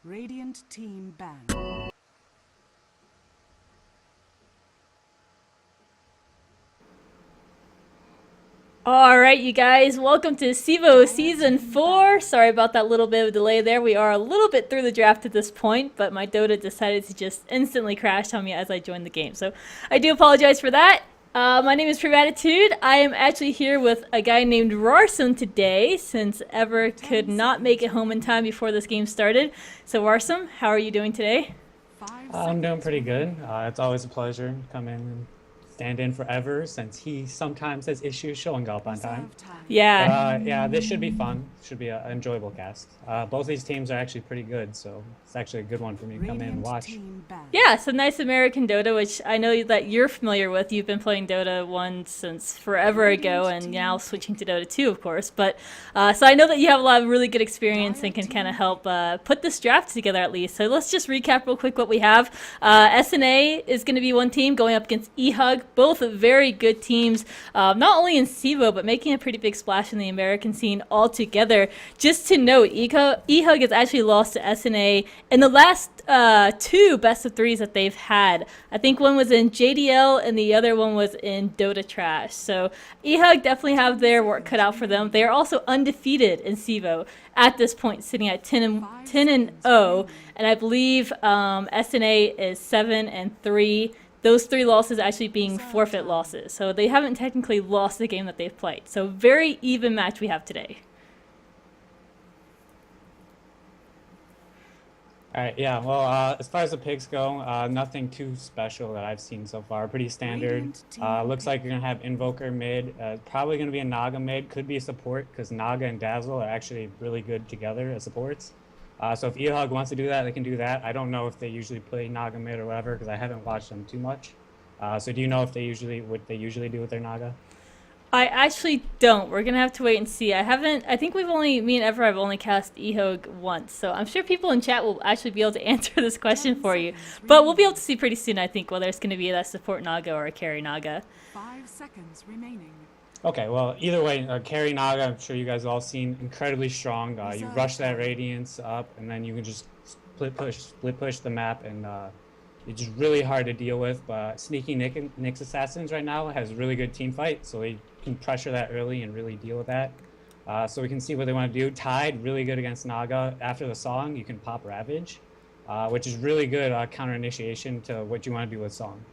Radiant team banned. All right, you guys, welcome to CEVO Season 4. Sorry about that little bit of delay there. We are a little bit through the draft at this point, but my Dota decided to just instantly crash on me as I joined the game. So I do apologize for that. My name is Privatitude. I am actually here with a guy named Rarsum today, since Ever could not make it home in time before this game started. So Rarsum, how are you doing today? I'm doing pretty good. It's always a pleasure to come in and stand in forever since he sometimes has issues showing up on time. But Yeah. yeah, this should be fun. Should be an enjoyable cast. Both these teams are actually pretty good, so it's actually a good one for me to come in and watch. Yeah, it's a nice American Dota, which I know that you're familiar with. You've been playing Dota 1 since forever ago, and now switching to Dota 2, of course. But so I know that you have a lot of really good experience and can kind of help put this draft together at least. So let's just recap real quick what we have. SNA is going to be one team going up against eHug. Both very good teams, not only in CEVO, but making a pretty big splash in the American scene altogether. Just to note, eHug has actually lost to SNA in the last two best of threes that they've had. I think one was in JDL and the other one was in Dota Trash. So eHug definitely have their work cut out for them. They are also undefeated in CEVO at this point, sitting at 10 and 0, and I believe SNA is 7 and 3. Those 3 losses actually being forfeit losses. So they haven't technically lost the game that they've played. So very even match we have today. All right, yeah. Well, as far as the picks go, nothing too special that I've seen so far. Pretty standard. Looks like you're gonna have Invoker mid. Probably gonna be a Naga mid. Could be a support because Naga and Dazzle are actually really good together as supports. So if eHug wants to do that, they can do that. I don't know if they usually play Naga mid or whatever because I haven't watched them too much. So do you know if they usually what they usually do with their Naga? I actually don't. We're gonna have to wait and see. I think me and Ever have only cast eHug once, so I'm sure people in chat will actually be able to answer this question for you. But we'll be able to see pretty soon, I think, whether it's gonna be that support Naga or a carry Naga. 5 seconds remaining. Okay, well, either way, carry Naga, I'm sure you guys have all seen, incredibly strong. You rush that Radiance up, and then you can just split push the map, and it's just really hard to deal with. But Sneaky Nick's Assassins right now has really good team fight, so they can pressure that early and really deal with that. So we can see what they want to do. Tide, really good against Naga. After the Song, you can pop Ravage, which is really good counter initiation to what you want to do with Song.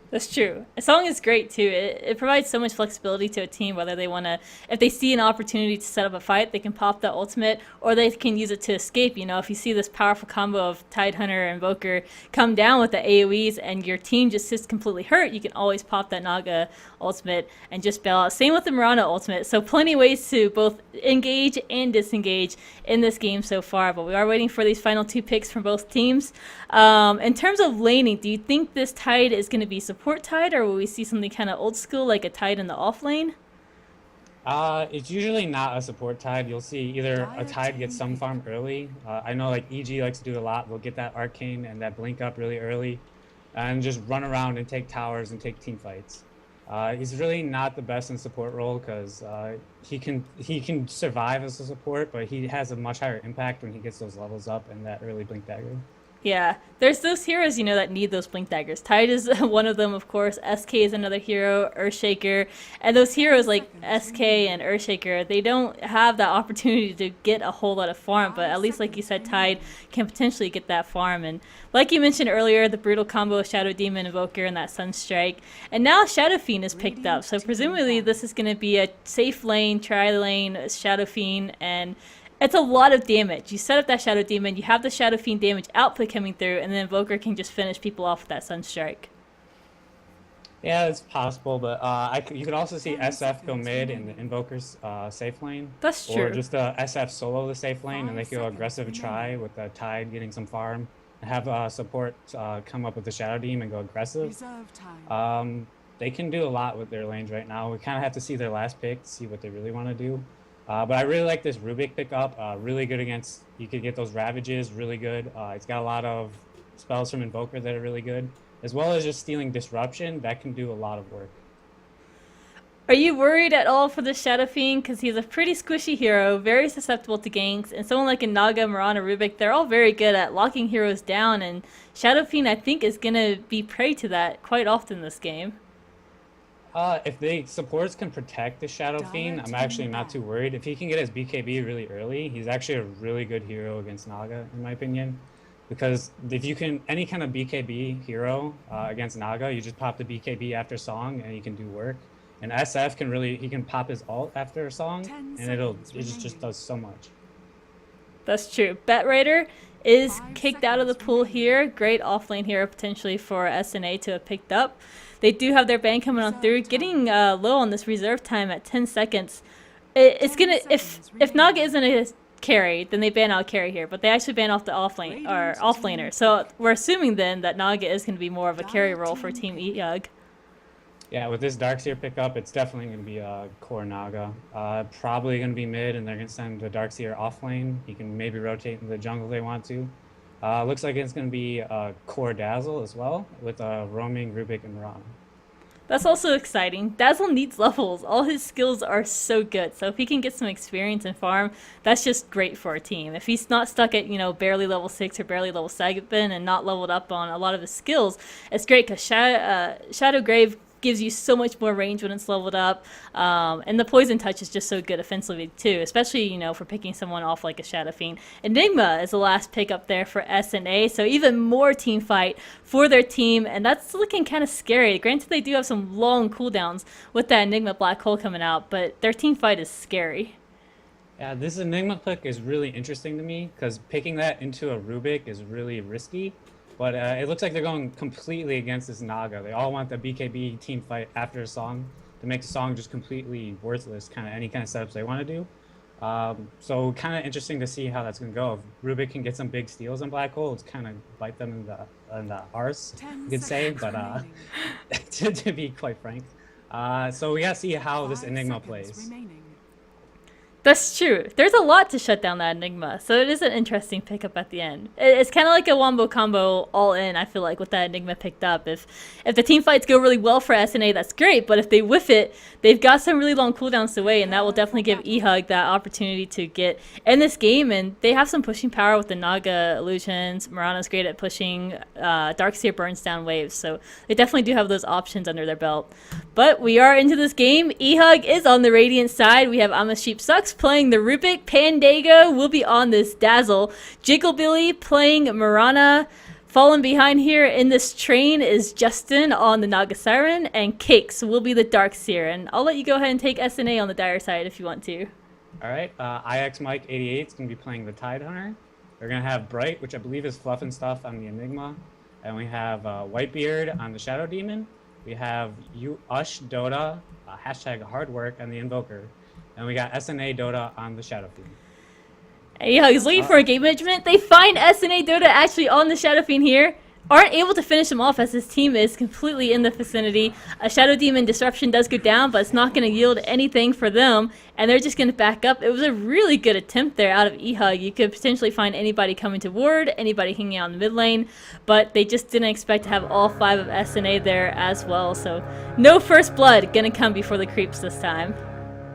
That's true. A song is great too. It provides so much flexibility to a team, whether they want to, if they see an opportunity to set up a fight, they can pop the ultimate, or they can use it to escape. You know, if you see this powerful combo of Tidehunter and Invoker come down with the AoEs and your team just sits completely hurt, you can always pop that Naga ultimate and just bail out. Same with the Mirana ultimate. So plenty of ways to both engage and disengage in this game so far, but we are waiting for these final 2 picks from both teams. In terms of laning, do you think this Tide is going to be support Tide, or will we see something kind of old school like a Tide in the off lane? It's usually not a support Tide. You'll see either a Tide gets some farm early. I know like EG likes to do a lot. They'll get that Arcane and that Blink up really early and just run around and take towers and take team fights. He's really not the best in support role because he can survive as a support, but he has a much higher impact when he gets those levels up and that early Blink Dagger. Yeah, there's those heroes, you know, that need those blink daggers. Tide is one of them, of course. SK is another hero, Earthshaker. And those heroes like SK and Earthshaker, they don't have that opportunity to get a whole lot of farm, but at least, like you said, Tide can potentially get that farm. And like you mentioned earlier, the brutal combo of Shadow Demon, Invoker, and that Sunstrike. And now Shadow Fiend is picked up, so presumably this is going to be a safe lane, tri-lane, Shadow Fiend, and it's a lot of damage. You set up that Shadow Demon, you have the Shadow Fiend damage output coming through, and then Invoker can just finish people off with that Sunstrike. Yeah, it's possible, but you could also see SF go mid in the Invoker's safe lane. That's true. Or just SF solo the safe lane, and they can go aggressive try with the Tide getting some farm, and have support come up with the Shadow Demon and go aggressive. They can do a lot with their lanes right now. We kind of have to see their last pick to see what they really want to do. But I really like this Rubik pickup. Really good against, you could get those Ravages, really good. It's got a lot of spells from Invoker that are really good, as well as just stealing Disruption. That can do a lot of work. Are you worried at all for the Shadow Fiend? Because he's a pretty squishy hero, very susceptible to ganks, and someone like a Naga, Mirana, Rubik, they're all very good at locking heroes down, and Shadow Fiend, I think, is going to be prey to that quite often this game. If the supports can protect the Shadow Fiend, I'm actually not too worried. If he can get his BKB really early, he's actually a really good hero against Naga, in my opinion. Because if you can, any kind of BKB hero against Naga, you just pop the BKB after song and he can do work. And SF can really, he can pop his ult after a song and it just does so much. That's true. Batrider is kicked out of the pool here. Great offlane hero potentially for SNA to have picked up. They do have their ban coming on through, getting low on this reserve time at 10 seconds. It's gonna, if Naga isn't a carry, then they ban out carry here, but they actually ban off the offlaner. So we're assuming then that Naga is going to be more of a carry role for Team eHug. Yeah, with this Darkseer pickup, it's definitely going to be a core Naga. Probably going to be mid, and they're going to send the Darkseer off lane. He can maybe rotate in the jungle if they want to. Looks like it's going to be a core Dazzle as well, with roaming Rubik and Mirana. That's also exciting. Dazzle needs levels. All his skills are so good. So if he can get some experience and farm, that's just great for our team. If he's not stuck at, you know, barely level 6 or barely level 7 and not leveled up on a lot of his skills, it's great because Shadow Grave gives you so much more range when it's leveled up, and the poison touch is just so good offensively too, especially, you know, for picking someone off like a Shadow Fiend. Enigma is the last pick up there for SNA, so even more team fight for their team, and that's looking kind of scary. Granted, they do have some long cooldowns with that Enigma black hole coming out, but their team fight is scary. Yeah, this Enigma pick is really interesting to me because picking that into a Rubik is really risky. But it looks like they're going completely against this Naga. They all want the BKB team fight after a song to make the song just completely worthless, kind of any kind of setups they want to do. So kind of interesting to see how that's going to go. If Rubik can get some big steals on Black Hole, it's kind of bite them in the arse, you could say, but to be quite frank. So we got to see how this Enigma plays. That's true. There's a lot to shut down that Enigma, so it is an interesting pickup at the end. It's kind of like a wombo combo all in, I feel like, with that Enigma picked up. If the team fights go really well for SNA, that's great, but if they whiff it, they've got some really long cooldowns to wait, and that will definitely give eHug that opportunity to get in this game, and they have some pushing power with the Naga illusions. Mirana's great at pushing. Darkseer burns down waves, so they definitely do have those options under their belt. But we are into this game. eHug is on the Radiant side. We have Sheep Sucks playing the Rubik. Pandago will be on this Dazzle. Jigglebilly playing Mirana. Falling behind here in this train is Justin on the Naga Siren, and Cakes will be the Darkseer. And I'll let you go ahead and take SNA on the Dire side if you want to. All right, IX Mike 88 is going to be playing the Tide Hunter. They're going to have Bright, which I believe is Fluff and Stuff on the Enigma. And we have Whitebeard on the Shadow Demon. We have Ush Dota, hashtag hard work on the Invoker. And we got SNA Dota on the Shadow Fiend. Yeah, he's looking for a game management. They find SNA Dota actually on the Shadow Fiend here. Aren't able to finish him off as his team is completely in the vicinity. A Shadow Demon disruption does go down, but it's not going to yield anything for them. And they're just going to back up. It was a really good attempt there out of eHug. You could potentially find anybody coming to ward, anybody hanging out in the mid lane. But they just didn't expect to have all 5 of SNA there as well. So no first blood going to come before the creeps this time.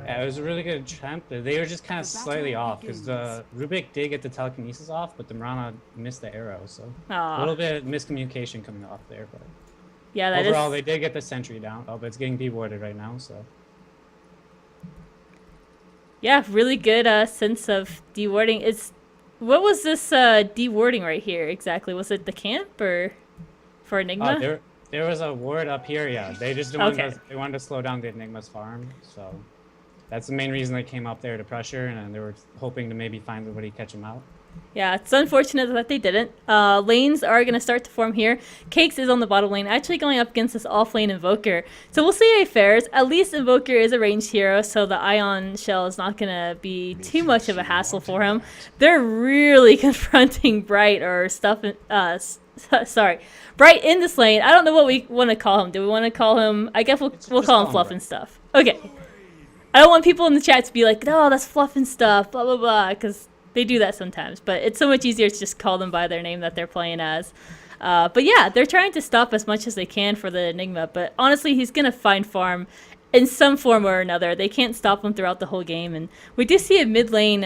Yeah, it was a really good attempt. They were just kind of slightly off because the Rubik did get the telekinesis off, but the Mirana missed the arrow. So a little bit of miscommunication coming off there. But yeah, overall, they did get the sentry down. Oh, but it's getting dewarded right now. So yeah, really good sense of dewarding. What was this dewarding right here exactly? Was it the camp or for Enigma? There was a ward up here. Yeah, they just wanted to slow down the Enigma's farm. So that's the main reason they came up there to pressure, and they were hoping to maybe find somebody catch them out. Yeah, it's unfortunate that they didn't. Lanes are going to start to form here. Cakes is on the bottom lane, actually going up against this off-lane Invoker. So we'll see how he fares. At least Invoker is a ranged hero, so the Ion Shell is not going to be too much of a hassle for him. They're really confronting Bright or stuff. Bright in this lane. I don't know what we want to call him. Do we want to call him? I guess we'll call him Fluff and Stuff. Okay. I don't want people in the chat to be like, "No, that's Fluff and Stuff," blah blah blah, because they do that sometimes. But it's so much easier to just call them by their name that they're playing as. But yeah, they're trying to stop as much as they can for the Enigma. But honestly, he's gonna find farm in some form or another. They can't stop him throughout the whole game. And we do see a mid lane,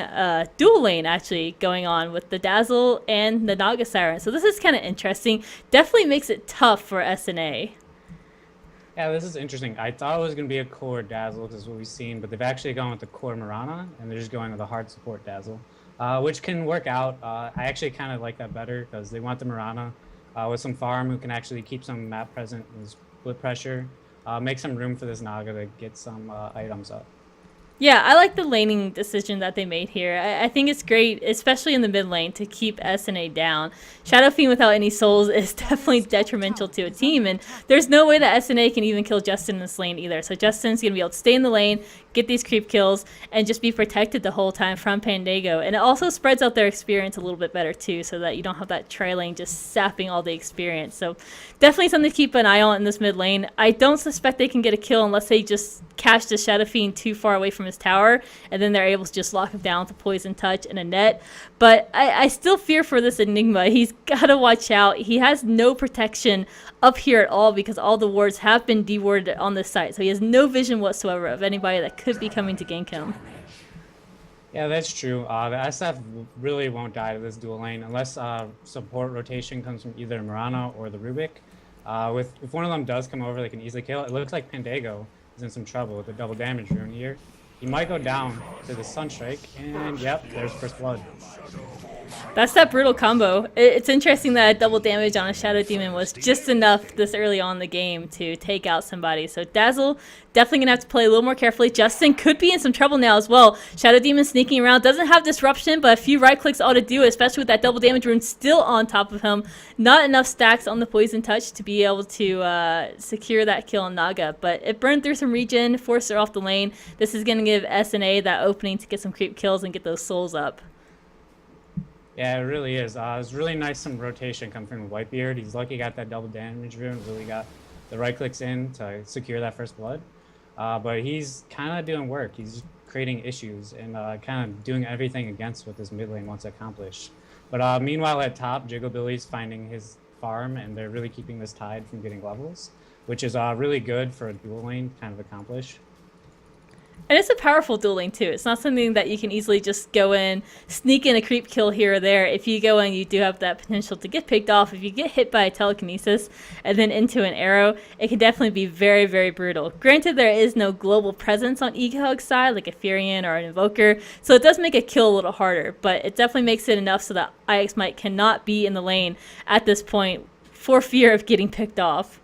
dual lane actually going on with the Dazzle and the Naga Siren. So this is kind of interesting. Definitely makes it tough for SNA. Yeah, this is interesting. I thought it was going to be a core Dazzle because that's what we've seen, but they've actually gone with the core Mirana, and they're just going with a hard support Dazzle, which can work out. I actually kind of like that better because they want the Mirana with some farm who can actually keep some map present and split pressure, make some room for this Naga to get some items up. Yeah, I like the laning decision that they made here. I think it's great, especially in the mid lane, to keep SNA down. Shadow Fiend without any souls is definitely detrimental to a team, and there's no way that SNA can even kill Justin in this lane either. So Justin's going to be able to stay in the lane, get these creep kills, and just be protected the whole time from Pandago. And it also spreads out their experience a little bit better too, so that you don't have that tri lane just sapping all the experience. So definitely something to keep an eye on in this mid lane. I don't suspect they can get a kill unless they just catch the Shadow Fiend too far away from his tower, and then they're able to just lock him down with a poison touch and a net. But I still fear for this Enigma. He's got to watch out. He has no protection up here at all because all the wards have been dewarded on this site. So he has no vision whatsoever of anybody that could be coming to gank him. Yeah, that's true. The SF really won't die to this dual lane unless support rotation comes from either Mirana or the Rubik. If one of them does come over, they can easily kill. It looks like Pandago is in some trouble with the double damage rune here. He might go down to the Sunstrike, and yep, there's first blood. That's that brutal combo. It's interesting that double damage on a Shadow Demon was just enough this early on in the game to take out somebody. So Dazzle definitely going to have to play a little more carefully. Justin could be in some trouble now as well. Shadow Demon sneaking around. Doesn't have disruption, but a few right clicks ought to do it, especially with that double damage rune still on top of him. Not enough stacks on the poison touch to be able to secure that kill on Naga, but it burned through some regen, forced her off the lane. This is going to give SNA that opening to get some creep kills and get those souls up. Yeah, it really is. It's really nice some rotation coming from Whitebeard. He's lucky he got that double damage rune, really got the right clicks in to secure that first blood. But he's kind of doing work. He's creating issues and kind of doing everything against what this mid lane wants to accomplish. But meanwhile at top, Jigglebilly's finding his farm, and they're really keeping this tide from getting levels, which is really good for a dual lane to kind of accomplish. And it's a powerful dual lane too. It's not something that you can easily just go in, sneak in a creep kill here or there. If you go in, you do have that potential to get picked off. If you get hit by a telekinesis and then into an arrow, it can definitely be very, very brutal. Granted, there is no global presence on eHug's side, like a Furion or an Invoker, so it does make a kill a little harder, but it definitely makes it enough so that IXMight cannot be in the lane at this point for fear of getting picked off.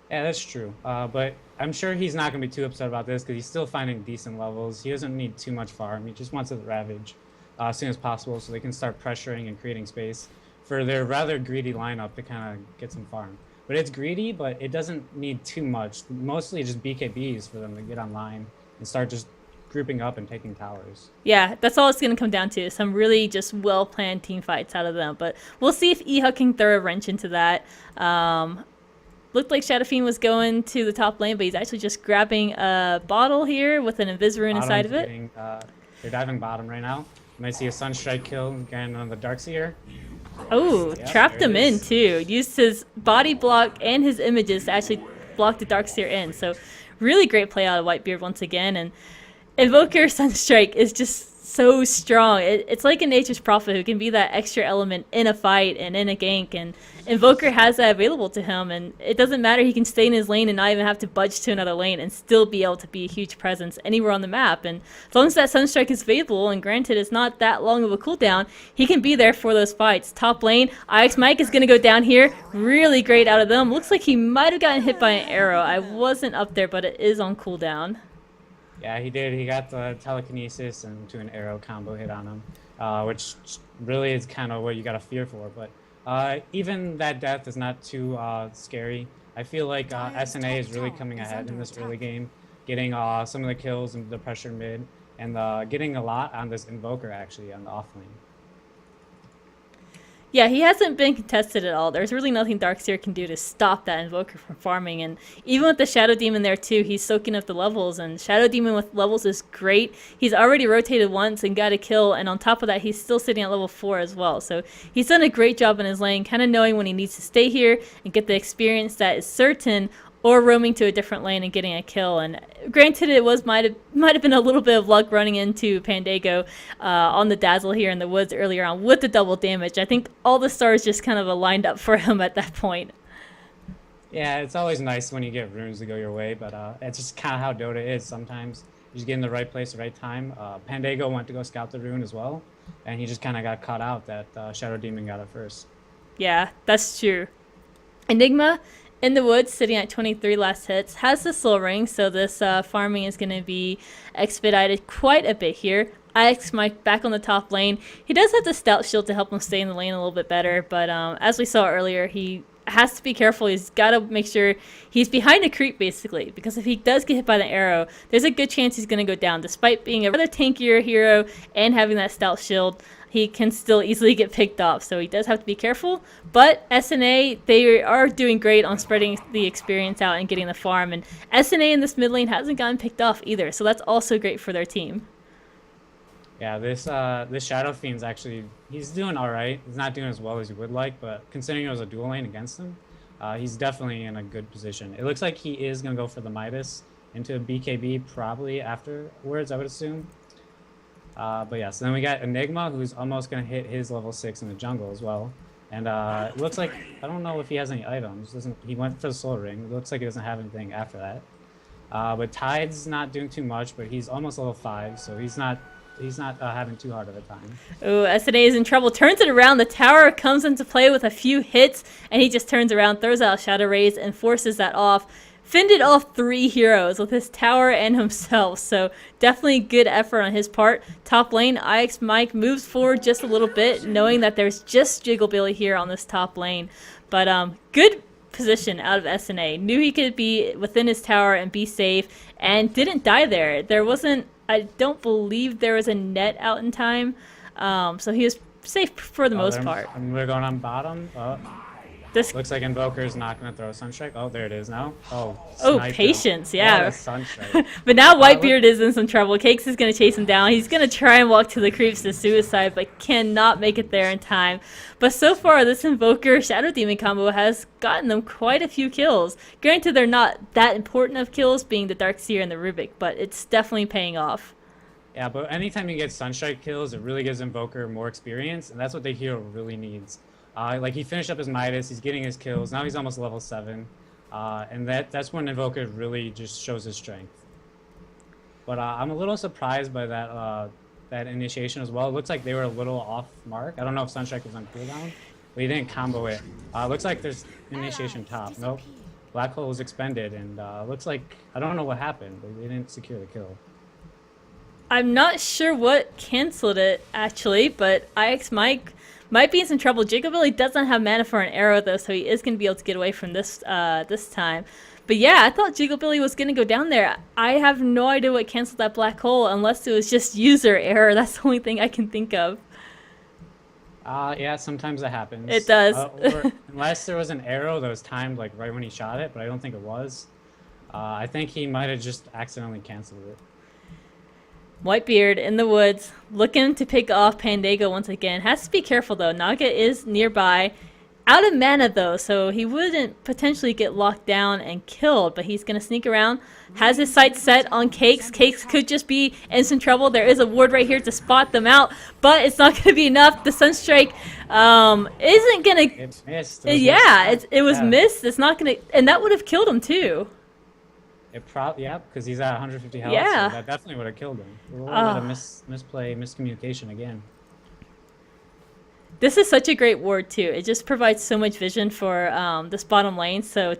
Yeah, that's true. But I'm sure he's not going to be too upset about this because he's still finding decent levels. He doesn't need too much farm. He just wants to Ravage as soon as possible so they can start pressuring and creating space for their rather greedy lineup to kind of get some farm. But it's greedy, but it doesn't need too much. Mostly just BKBs for them to get online and start just grouping up and taking towers. Yeah, that's all it's going to come down to. Some really just well-planned team fights out of them. But we'll see if eHug can throw a wrench into that. Looked like Shadow Fiend was going to the top lane, but he's actually just grabbing a bottle here with an Invis rune inside of it. They're diving bottom right now. You might see a Sunstrike kill again on the Darkseer. Oh, yeah, trapped him in too. Used his body block and his images to actually block the Darkseer in. So really great play out of Whitebeard once again. And Invoker Sunstrike is just so strong. It's like a Nature's Prophet who can be that extra element in a fight and in a gank, and Invoker has that available to him, and it doesn't matter. He can stay in his lane and not even have to budge to another lane and still be able to be a huge presence anywhere on the map. And as long as that Sunstrike is available, and granted it's not that long of a cooldown, he can be there for those fights. Top lane, IXMight is going to go down here. Really great out of them. Looks like he might have gotten hit by an arrow. I wasn't up there, but it is on cooldown. Yeah, he did. He got the telekinesis and to an arrow combo hit on him, which really is kind of what you got to fear for. But even that death is not too scary. I feel like SNA is really coming ahead in this early game, getting some of the kills and the pressure mid, and getting a lot on this Invoker actually on the off lane. Yeah, he hasn't been contested at all. There's really nothing Darkseer can do to stop that Invoker from farming. And even with the Shadow Demon there too, he's soaking up the levels. And Shadow Demon with levels is great. He's already rotated once and got a kill. And on top of that, he's still sitting at level 4 as well. So he's done a great job in his lane, kind of knowing when he needs to stay here and get the experience that is certain or roaming to a different lane and getting a kill. And granted, it was might have been a little bit of luck running into Pandago on the Dazzle here in the woods earlier on with the double damage. I think all the stars just kind of aligned up for him at that point. Yeah, it's always nice when you get runes to go your way, but it's just kind of how Dota is. Sometimes you just get in the right place at the right time. Pandago went to go scout the rune as well, and he just kind of got caught out that Shadow Demon got it first. Yeah, that's true. Enigma in the woods, sitting at 23 last hits, has the soul ring, so this farming is going to be expedited quite a bit here. Mike back on the top lane. He does have the stout shield to help him stay in the lane a little bit better, but as we saw earlier, he has to be careful. He's got to make sure he's behind a creep, basically, because if he does get hit by the arrow, there's a good chance he's going to go down. Despite being a rather tankier hero and having that stout shield, he can still easily get picked off, so he does have to be careful. But SNA, they are doing great on spreading the experience out and getting the farm, and SNA in this mid lane hasn't gotten picked off either, so that's also great for their team. Yeah, this Shadow Fiend's actually, he's doing all right. He's not doing as well as you would like, but considering it was a dual lane against him, he's definitely in a good position. It looks like he is going to go for the Midas into a BKB probably afterwards, I would assume. But yeah, so then we got Enigma, who's almost going to hit his level 6 in the jungle as well. And it looks like, I don't know if he has any items. He went for the soul ring. It looks like he doesn't have anything after that. But Tide's not doing too much, but he's almost level 5, so he's not having too hard of a time. Oh, SNA is in trouble. Turns it around. The tower comes into play with a few hits, and he just turns around, throws out Shadow Rays, and forces that off. Fended off 3 heroes with his tower and himself, so definitely good effort on his part. Top lane, Mike moves forward just a little bit, knowing that there's just Jigglebilly here on this top lane. But good position out of SNA. Knew he could be within his tower and be safe, and didn't die there. There wasn't, I don't believe there was a net out in time, so he was safe for the most part. And we're going on bottom. This looks like Invoker's not going to throw a Sunstrike. Oh, there it is now. Oh, patience, yeah. Sunstrike. But now Whitebeard is in some trouble. Cakes is going to chase him down. He's going to try and walk to the creeps to suicide, but cannot make it there in time. But so far, this Invoker Shadow Demon combo has gotten them quite a few kills. Granted, they're not that important of kills, being the Darkseer and the Rubik, but it's definitely paying off. Yeah, but anytime you get Sunstrike kills, it really gives Invoker more experience, and that's what the hero really needs. Like, he finished up his Midas, he's getting his kills, now he's almost level 7. And that's when Invoker really just shows his strength. But I'm a little surprised by that initiation as well. It looks like they were a little off mark. I don't know if Sunstrike was on cooldown, but he didn't combo it. Looks like there's initiation top. Nope. Black Hole was expended, and looks like, I don't know what happened, but they didn't secure the kill. I'm not sure what canceled it, actually, but Mike might be in some trouble. Jigglebilly doesn't have mana for an arrow, though, so he is going to be able to get away from this this time. But yeah, I thought Jigglebilly was going to go down there. I have no idea what canceled that black hole, unless it was just user error. That's the only thing I can think of. Yeah, sometimes it happens. It does. Or unless there was an arrow that was timed like right when he shot it, but I don't think it was. I think he might have just accidentally canceled it. Whitebeard in the woods, looking to pick off Pandago once again. Has to be careful, though. Naga is nearby. Out of mana, though, so he wouldn't potentially get locked down and killed, but he's going to sneak around. Has his sights set on Cakes. Cakes could just be in some trouble. There is a ward right here to spot them out, but it's not going to be enough. The Sunstrike isn't going to... It missed. It was missed. It's not going to... And that would have killed him, too. Yeah, because he's at 150 health, yeah. So that definitely would have killed him. A little bit of misplay, miscommunication again. This is such a great ward, too. It just provides so much vision for this bottom lane, so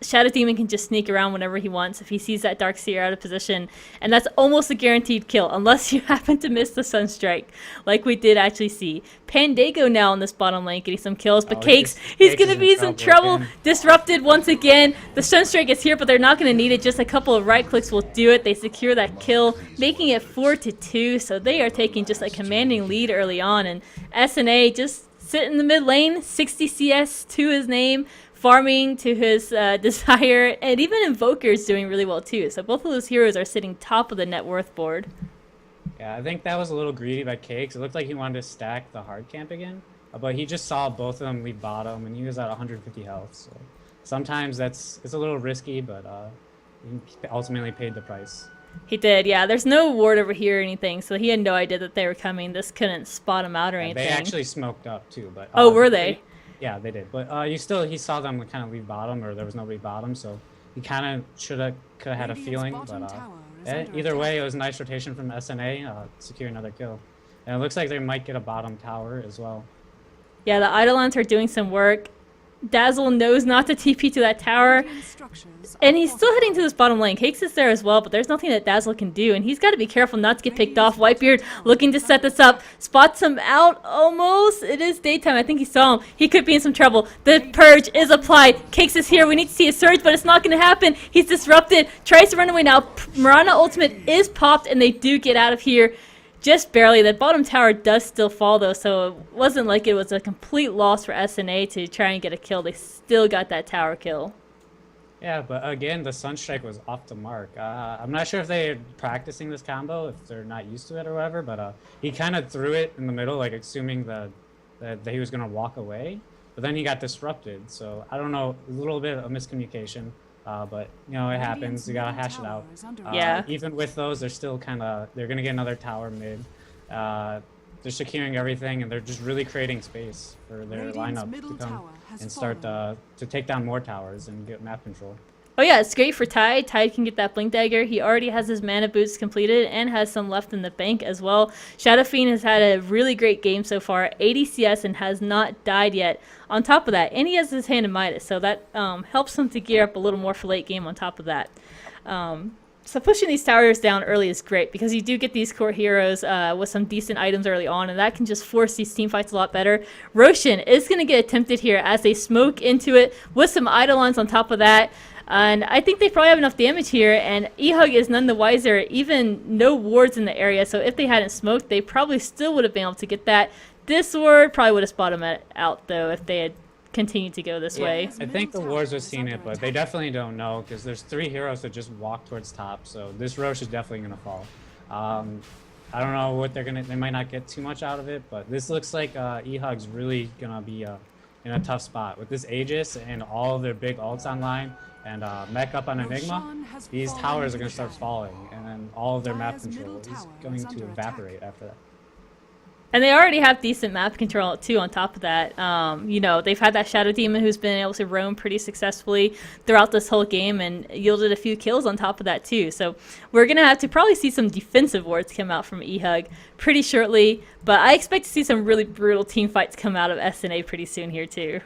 Shadow Demon can just sneak around whenever he wants if he sees that Darkseer out of position, and that's almost a guaranteed kill, unless you happen to miss the Sunstrike, like we did actually see. Pandago now on this bottom lane getting some kills, but Cakes, he's going to be in some trouble. Disrupted once again. The Sunstrike is here, but they're not going to need it. Just a couple of right clicks will do it. They secure that kill, making it 4-2, so they are taking just a commanding lead early on, and SNA just sit in the mid lane, 60 CS to his name, farming to his desire, and even Invoker is doing really well too. So both of those heroes are sitting top of the net worth board. Yeah, I think that was a little greedy by Cakes. It looked like he wanted to stack the hard camp again, but he just saw both of them leave bottom, and he was at 150 health. So sometimes it's a little risky, but he ultimately paid the price. He did, yeah. There's no ward over here or anything, so he had no idea that they were coming. This couldn't spot him out or anything. They actually smoked up too, but oh, were they? Yeah, they did. But he saw them kind of leave bottom, or there was nobody bottom, so he kind of could have had a feeling. But either way, it was a nice rotation from SNA, secure another kill, and it looks like they might get a bottom tower as well. Yeah, the Eidolons are doing some work. Dazzle knows not to TP to that tower, and he's still heading to this bottom lane. Cakes is there as well, but there's nothing that Dazzle can do, and he's got to be careful not to get picked off. Whitebeard looking to set this up, spots him out almost. It is daytime. I think he saw him. He could be in some trouble. The purge is applied. Cakes is here. We need to see a surge, but it's not going to happen. He's disrupted. Tries to run away now. Mirana ultimate is popped, and they do get out of here. Just barely. The bottom tower does still fall, though, so it wasn't like it was a complete loss for SNA to try and get a kill. They still got that tower kill. Yeah, but again, the Sunstrike was off the mark. I'm not sure if they're practicing this combo, if they're not used to it or whatever, but he kind of threw it in the middle, like assuming that he was going to walk away, but then he got disrupted. So I don't know, a little bit of miscommunication. But you know, it happens. You gotta hash it out. Yeah. Even with those, they're still they're gonna get another tower mid. They're securing everything, and they're just really creating space for their lineup to come and start to take down more towers and get map control. Oh yeah, it's great for Tide. Tide can get that Blink Dagger. He already has his mana boots completed and has some left in the bank as well. Shadow Fiend has had a really great game so far, 80 CS, and has not died yet. On top of that, and he has his hand in Midas, so that helps him to gear up a little more for late game on top of that. So pushing these towers down early is great because you do get these core heroes with some decent items early on, and that can just force these team fights a lot better. Roshan is going to get attempted here as they smoke into it with some Eidolons on top of that. And I think they probably have enough damage here, and eHug is none the wiser, even no wards in the area, so if they hadn't smoked, they probably still would have been able to get that. This ward probably would have spotted them out, though, if they had continued to go this way. I think the wards have seen it, but they definitely don't know, because there's 3 heroes that just walk towards top, so this Rosh is definitely going to fall. I don't know what they might not get too much out of it, but this looks like eHug's really going to be in a tough spot. With this Aegis and all of their big ults online, and mech up on Enigma, these towers are going to start falling, and then all of their map control is going to evaporate after that. And they already have decent map control, too, on top of that. You know, they've had that Shadow Demon who's been able to roam pretty successfully throughout this whole game and yielded a few kills on top of that, too. So we're going to have to probably see some defensive wards come out from eHug pretty shortly, but I expect to see some really brutal team fights come out of SNA pretty soon here, too.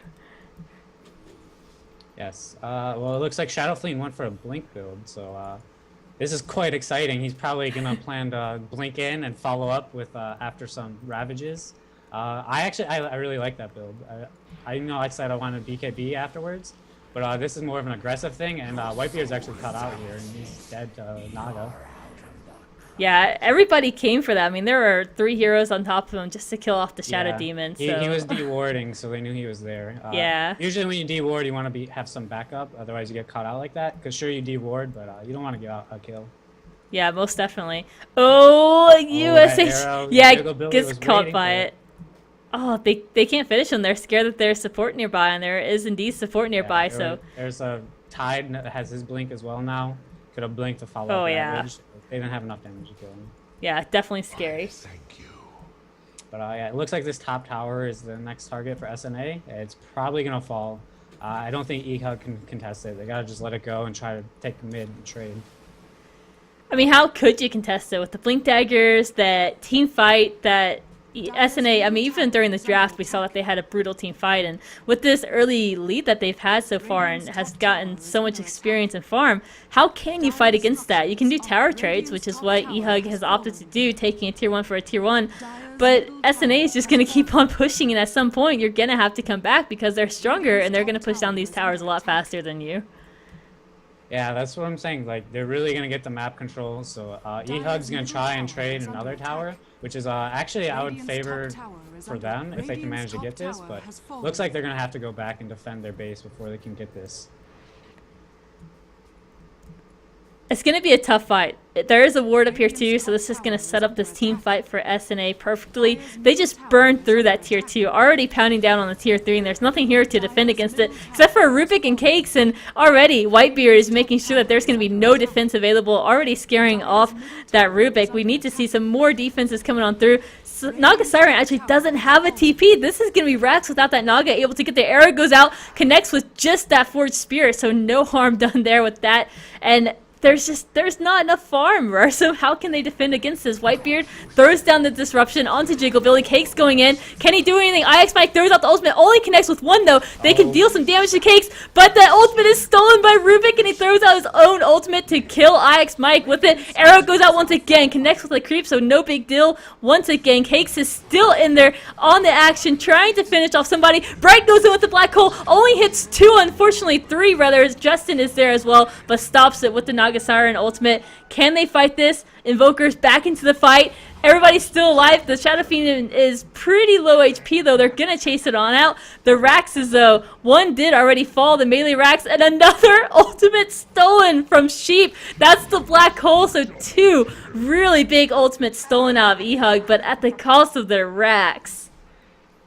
Yes. Well, it looks like Shadow Fiend went for a Blink build, so this is quite exciting. He's probably going to plan to Blink in and follow up with after some Ravages. I really like that build. I know I said I wanted BKB afterwards, but this is more of an aggressive thing, and Whitebeard's actually cut out here, and he's dead to Naga. Yeah, everybody came for that. I mean, there were 3 heroes on top of him just to kill off the Shadow Demon. So. He was de-warding, so they knew he was there. Yeah. Usually when you de-ward, you want to have some backup, otherwise you get caught out like that. Because sure, you de-ward, but you don't want to get out a kill. Yeah, most definitely. Oh, USH. Yeah, gets caught by it. Oh, they can't finish him. They're scared that there's support nearby, and there is indeed support nearby. There's a Tide that has his blink as well now. Could have blinked to follow up Ravage. They didn't have enough damage to kill him. Yeah, definitely scary. Thank you. But yeah, it looks like this top tower is the next target for SNA. It's probably going to fall. I don't think eHug can contest it. They got to just let it go and try to take the mid and trade. I mean, how could you contest it with the Blink Daggers, that team fight, that SNA, I mean, even during this draft, we saw that they had a brutal team fight, and with this early lead that they've had so far and has gotten so much experience in farm, how can you fight against that? You can do tower trades, which is what eHug has opted to do, taking a tier 1 for a tier 1, but SNA is just going to keep on pushing, and at some point, you're going to have to come back because they're stronger, and they're going to push down these towers a lot faster than you. Yeah, that's what I'm saying. Like, they're really going to get the map control, so eHug's going to try and trade another tower, which is actually I would favor for them if they can manage to get this, but looks like they're going to have to go back and defend their base before they can get this. It's going to be a tough fight. There is a ward up here too, so this is going to set up this team fight for SNA perfectly. They just burned through that tier 2, already pounding down on the tier 3, and there's nothing here to defend against it, except for Rubik and Cakes, and already Whitebeard is making sure that there's going to be no defense available, already scaring off that Rubik. We need to see some more defenses coming on through. So Naga Siren actually doesn't have a TP. This is going to be Rax without that Naga able to get the arrow, goes out, connects with just that Forged Spear, so no harm done there with that. And there's not enough farm, so how can they defend against this? Whitebeard throws down the disruption onto Jiggle Billy. Cakes going in. Can he do anything? IX Mike throws out the ultimate. Only connects with one though. They can deal some damage to Cakes, but the ultimate is stolen by Rubik, and he throws out his own ultimate to kill IX Mike with it. Arrow goes out once again. Connects with a creep, so no big deal. Once again, Cakes is still in there on the action, trying to finish off somebody. Bright goes in with the black hole. Only hits 2, unfortunately 3 rather. Justin is there as well, but stops it with the Naga Siren ultimate. Can they fight this? Invoker's back into the fight. Everybody's still alive. The Shadow Fiend is pretty low HP though. They're gonna chase it on out. The Raxes though, one did already fall, the melee Rax, and another ultimate stolen from Sheep. That's the black hole, so 2 really big ultimates stolen out of eHug, but at the cost of their Rax.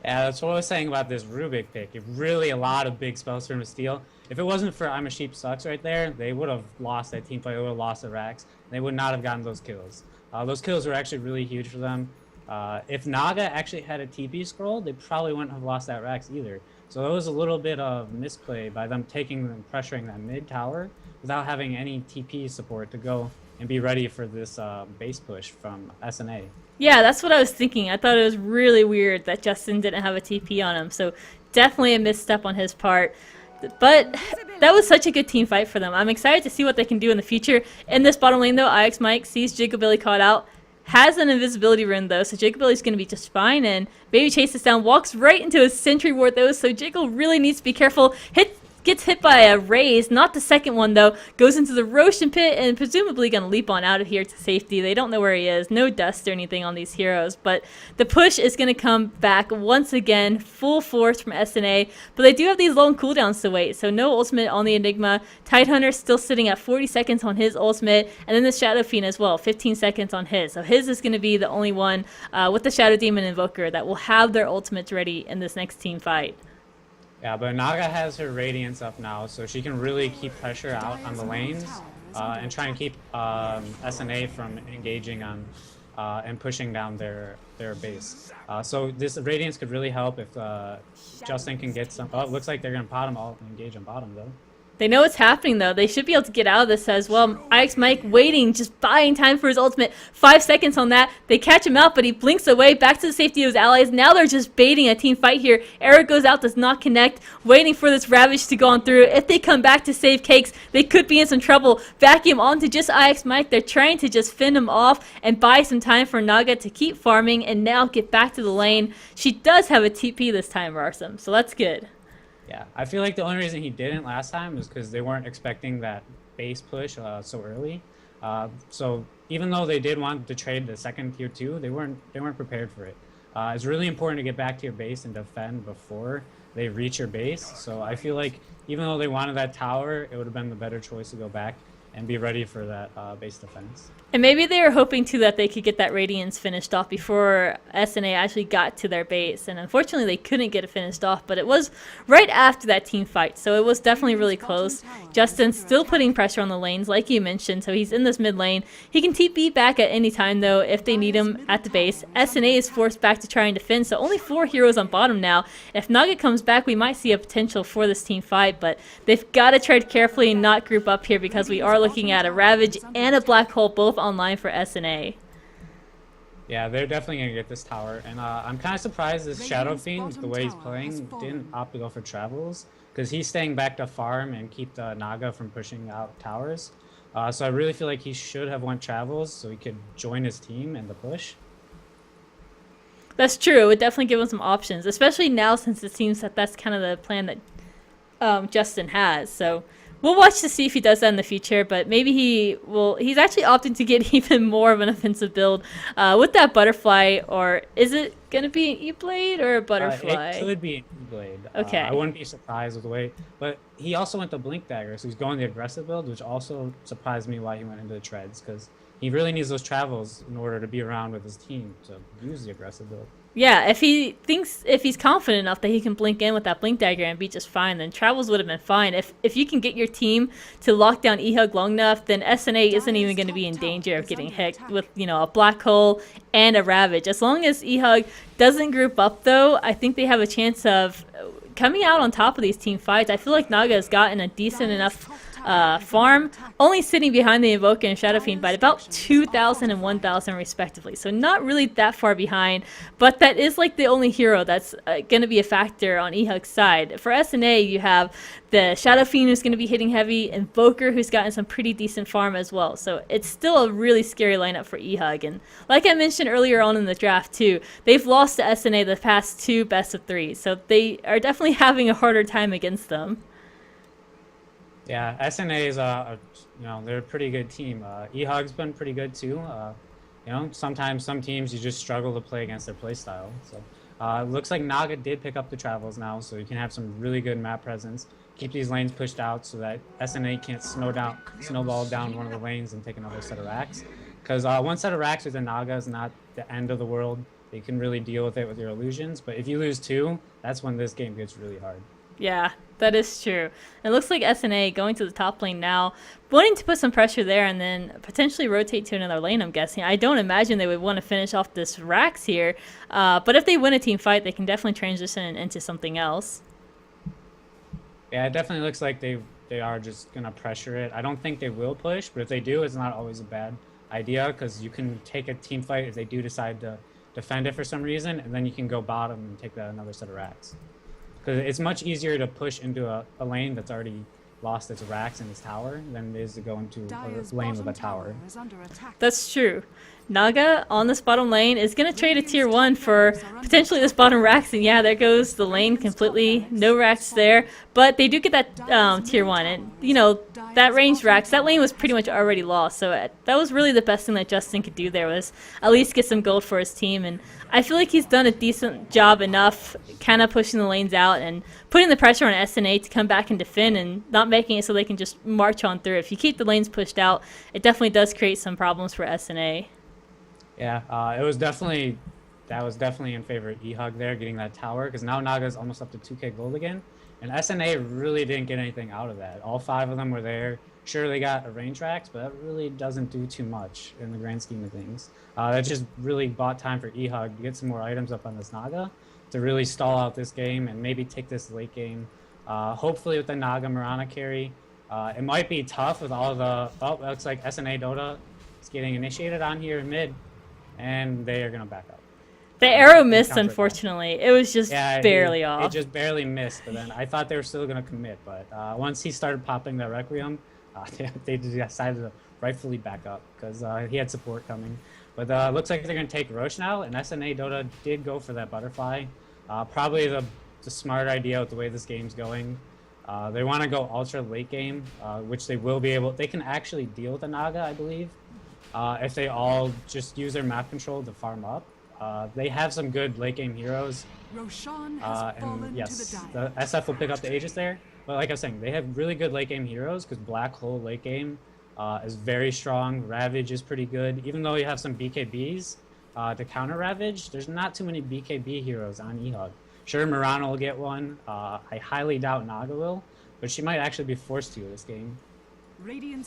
Yeah, that's what I was saying about this Rubik pick. It really a lot of big spells for him to steal. If it wasn't for I'm a Sheep Sucks right there, they would have lost that team fight. They would have lost the Rax. They would not have gotten those kills. Those kills were actually really huge for them. If Naga actually had a TP scroll, they probably wouldn't have lost that Rax either. So it was a little bit of misplay by them taking and pressuring that mid tower without having any TP support to go and be ready for this base push from SNA. Yeah, that's what I was thinking. I thought it was really weird that Justin didn't have a TP on him, so definitely a misstep on his part. But that was such a good team fight for them. I'm excited to see what they can do in the future. In this bottom lane, though, IX Mike sees Jigglebilly caught out. Has an invisibility rune, though, so Jigglebilly's going to be just fine. And Baby chases down, walks right into a sentry ward, though, so Jiggle really needs to be careful. Gets hit by a raise, not the second one though, goes into the Roshan pit and presumably gonna leap on out of here to safety. They don't know where he is, no dust or anything on these heroes, but the push is gonna come back once again, full force from SNA, but they do have these long cooldowns to wait, so no ultimate on the Enigma. Tidehunter still sitting at 40 seconds on his ultimate, and then the Shadow Fiend as well, 15 seconds on his, so his is gonna be the only one with the Shadow Demon Invoker that will have their ultimates ready in this next team fight. Yeah, but Naga has her Radiance up now, so she can really keep pressure out on the lanes and try and keep SNA from engaging on and pushing down their base. So this Radiance could really help if Justin can get some... Oh, it looks like they're going to bottom all engage on bottom, though. They know what's happening, though. They should be able to get out of this as well. IX Mike waiting, just buying time for his ultimate. 5 seconds on that. They catch him out, but he blinks away back to the safety of his allies. Now they're just baiting a team fight here. Arrow goes out, does not connect. Waiting for this Ravage to go on through. If they come back to save Cakes, they could be in some trouble. Vacuum onto just IX Mike. They're trying to just fend him off and buy some time for Naga to keep farming and now get back to the lane. She does have a TP this time, Rarsum, so that's good. Yeah, I feel like the only reason he didn't last time was because they weren't expecting that base push so early. So even though they did want to trade the second tier 2, they weren't prepared for it. It's really important to get back to your base and defend before they reach your base. So I feel like even though they wanted that tower, it would have been the better choice to go back and be ready for that base defense. And maybe they were hoping too that they could get that Radiance finished off before SNA actually got to their base, and unfortunately they couldn't get it finished off, but it was right after that team fight, so it was definitely really close. Justin's still putting pressure on the lanes like you mentioned, so he's in this mid lane. He can TP back at any time though if they need him at the base. SNA is forced back to try and defend, so only 4 heroes on bottom now. If Naga comes back, we might see a potential for this team fight, but they've got to tread carefully and not group up here because we are looking at a Ravage and a Black Hole both online for SNA. Yeah, they're definitely going to get this tower, and I'm kind of surprised this Shadow Fiend, the way he's playing, didn't opt to go for travels, because he's staying back to farm and keep the Naga from pushing out towers. So I really feel like he should have went travels so he could join his team in the push. That's true. It would definitely give him some options, especially now since it seems that that's kind of the plan that Justin has. So we'll watch to see if he does that in the future, but maybe he will. He's actually opting to get even more of an offensive build with that butterfly, or is it going to be an E-Blade or a butterfly? It could be an blade. Okay. I wouldn't be surprised with the way, but he also went the blink dagger, so he's going the aggressive build, which also surprised me why he went into the treads, because he really needs those travels in order to be around with his team to use the aggressive build. Yeah, if he's confident enough that he can blink in with that blink dagger and be just fine, then travels would have been fine. If you can get your team to lock down eHug long enough, then SNA isn't even going to be in danger of getting hit with, you know, a black hole and a ravage. As long as eHug doesn't group up, though, I think they have a chance of coming out on top of these team fights. I feel like Naga has gotten a decent enough farm, only sitting behind the Invoker and Shadow Fiend by about 2,000 and 1,000 respectively. So not really that far behind, but that is like the only hero that's going to be a factor on eHug's side. For SNA, you have the Shadow Fiend who's going to be hitting heavy, Invoker who's gotten some pretty decent farm as well. So it's still a really scary lineup for eHug. And like I mentioned earlier on in the draft too, they've lost to SNA the past 2 best of 3. So they are definitely having a harder time against them. Yeah, SNA is you know, they're a pretty good team. eHug's been pretty good too. You know, sometimes some teams you just struggle to play against their playstyle. So it looks like Naga did pick up the travels now, so you can have some really good map presence. Keep these lanes pushed out so that SNA can't snowball down one of the lanes and take another set of racks. Because one set of racks with the Naga is not the end of the world. You can really deal with it with your illusions. But if you lose 2, that's when this game gets really hard. Yeah, that is true. It looks like SNA going to the top lane now, wanting to put some pressure there and then potentially rotate to another lane, I'm guessing. I don't imagine they would want to finish off this Rax here, but if they win a team fight, they can definitely transition into something else. Yeah, it definitely looks like they are just going to pressure it. I don't think they will push, but if they do, it's not always a bad idea, because you can take a team fight if they do decide to defend it for some reason, and then you can go bottom and take another set of racks. Because it's much easier to push into a lane that's already lost its racks and its tower than it is to go into a lane with a tower. That's true. Naga on this bottom lane is going to trade a tier 1 for potentially this bottom racks, and yeah, there goes the lane completely. No racks there, but they do get that tier 1, and you know, that range racks, that lane was pretty much already lost, so that was really the best thing that Justin could do there, was at least get some gold for his team, and I feel like he's done a decent job enough kind of pushing the lanes out and putting the pressure on SNA to come back and defend and not making it so they can just march on through. If you keep the lanes pushed out, it definitely does create some problems for SNA. Yeah, that was definitely in favor of eHug there, getting that tower, because now Naga's almost up to 2k gold again, and SNA really didn't get anything out of that. All 5 of them were there. Sure, they got a range racks, but that really doesn't do too much in the grand scheme of things. That just really bought time for eHug to get some more items up on this Naga to really stall out this game and maybe take this late game. Hopefully with the Naga Mirana carry. It might be tough with all the... Oh, it looks like SNA DOTA is getting initiated on here in mid, and they are going to back up. The arrow missed, unfortunately. It was just barely off. It just barely missed, but then I thought they were still going to commit, but once he started popping that Requiem, they decided to rightfully back up because he had support coming. But looks like they're going to take Roche now, and SNA DOTA did go for that butterfly. Probably the smart idea with the way this game's going. They want to go ultra late game, which they will be able... They can actually deal with the Naga, I believe, if they all just use their map control to farm up. They have some good late game heroes. And yes, the SF will pick up the Aegis there. But like I was saying, they have really good late game heroes because Black Hole late game is very strong. Ravage is pretty good. Even though you have some BKBs to counter Ravage, there's not too many BKB heroes on eHug. Sure, Mirana will get one. I highly doubt Naga will, but she might actually be forced to this game.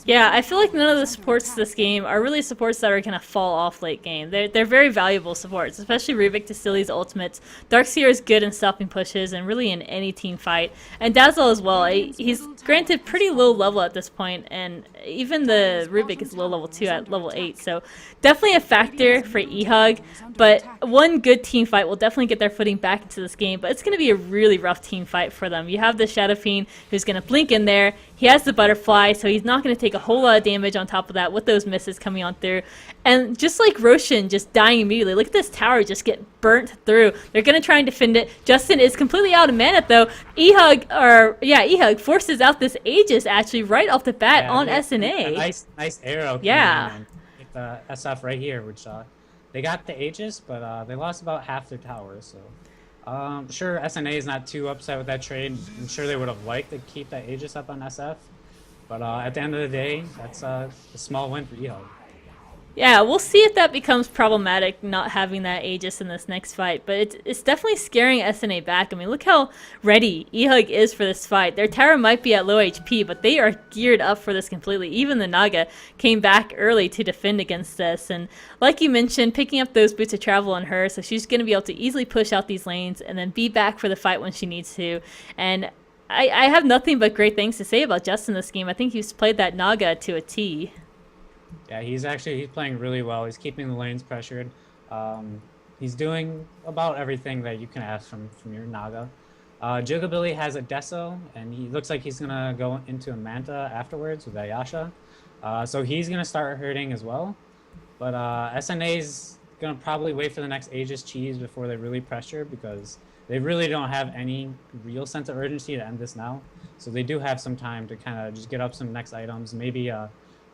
Yeah, I feel like none of the supports this game are really supports that are going to fall off late game. They're very valuable supports, especially Rubik to Silly's ultimates. Darkseer is good in stopping pushes and really in any team fight. And Dazzle as well. He's granted pretty low level at this point, and even the Rubik is low level too at level 8. So definitely a factor for eHug, but one good team fight will definitely get their footing back into this game, but it's going to be a really rough team fight for them. You have the Shadow Fiend who's going to blink in there. He has the butterfly, so he's not going to take a whole lot of damage on top of that with those misses coming on through. And just like Roshan just dying immediately, look at this tower just get burnt through. They're going to try and defend it. Justin is completely out of mana though. eHug forces out this Aegis actually right off the bat on SNA. Nice arrow. Yeah. Get the SF right here, which they got the Aegis, but they lost about half their tower, so... Sure, SNA is not too upset with that trade. I'm sure they would have liked to keep that Aegis up on SF. But at the end of the day, that's a small win for eHug. Yeah, we'll see if that becomes problematic, not having that Aegis in this next fight. But it's definitely scaring SNA back. I mean, look how ready eHug is for this fight. Their tower might be at low HP, but they are geared up for this completely. Even the Naga came back early to defend against this. And like you mentioned, picking up those boots of travel on her, so she's going to be able to easily push out these lanes and then be back for the fight when she needs to. And I have nothing but great things to say about Justin this game. I think he's played that Naga to a T. Yeah, he's playing really well. He's keeping the lanes pressured. He's doing about everything that you can ask from your Naga. Jugabilly has a Deso, and he looks like he's gonna go into a Manta afterwards with Ayasha. So he's gonna start hurting as well. But SNA's gonna probably wait for the next Aegis cheese before they really pressure, because they really don't have any real sense of urgency to end this now. So they do have some time to kind of just get up some next items. Maybe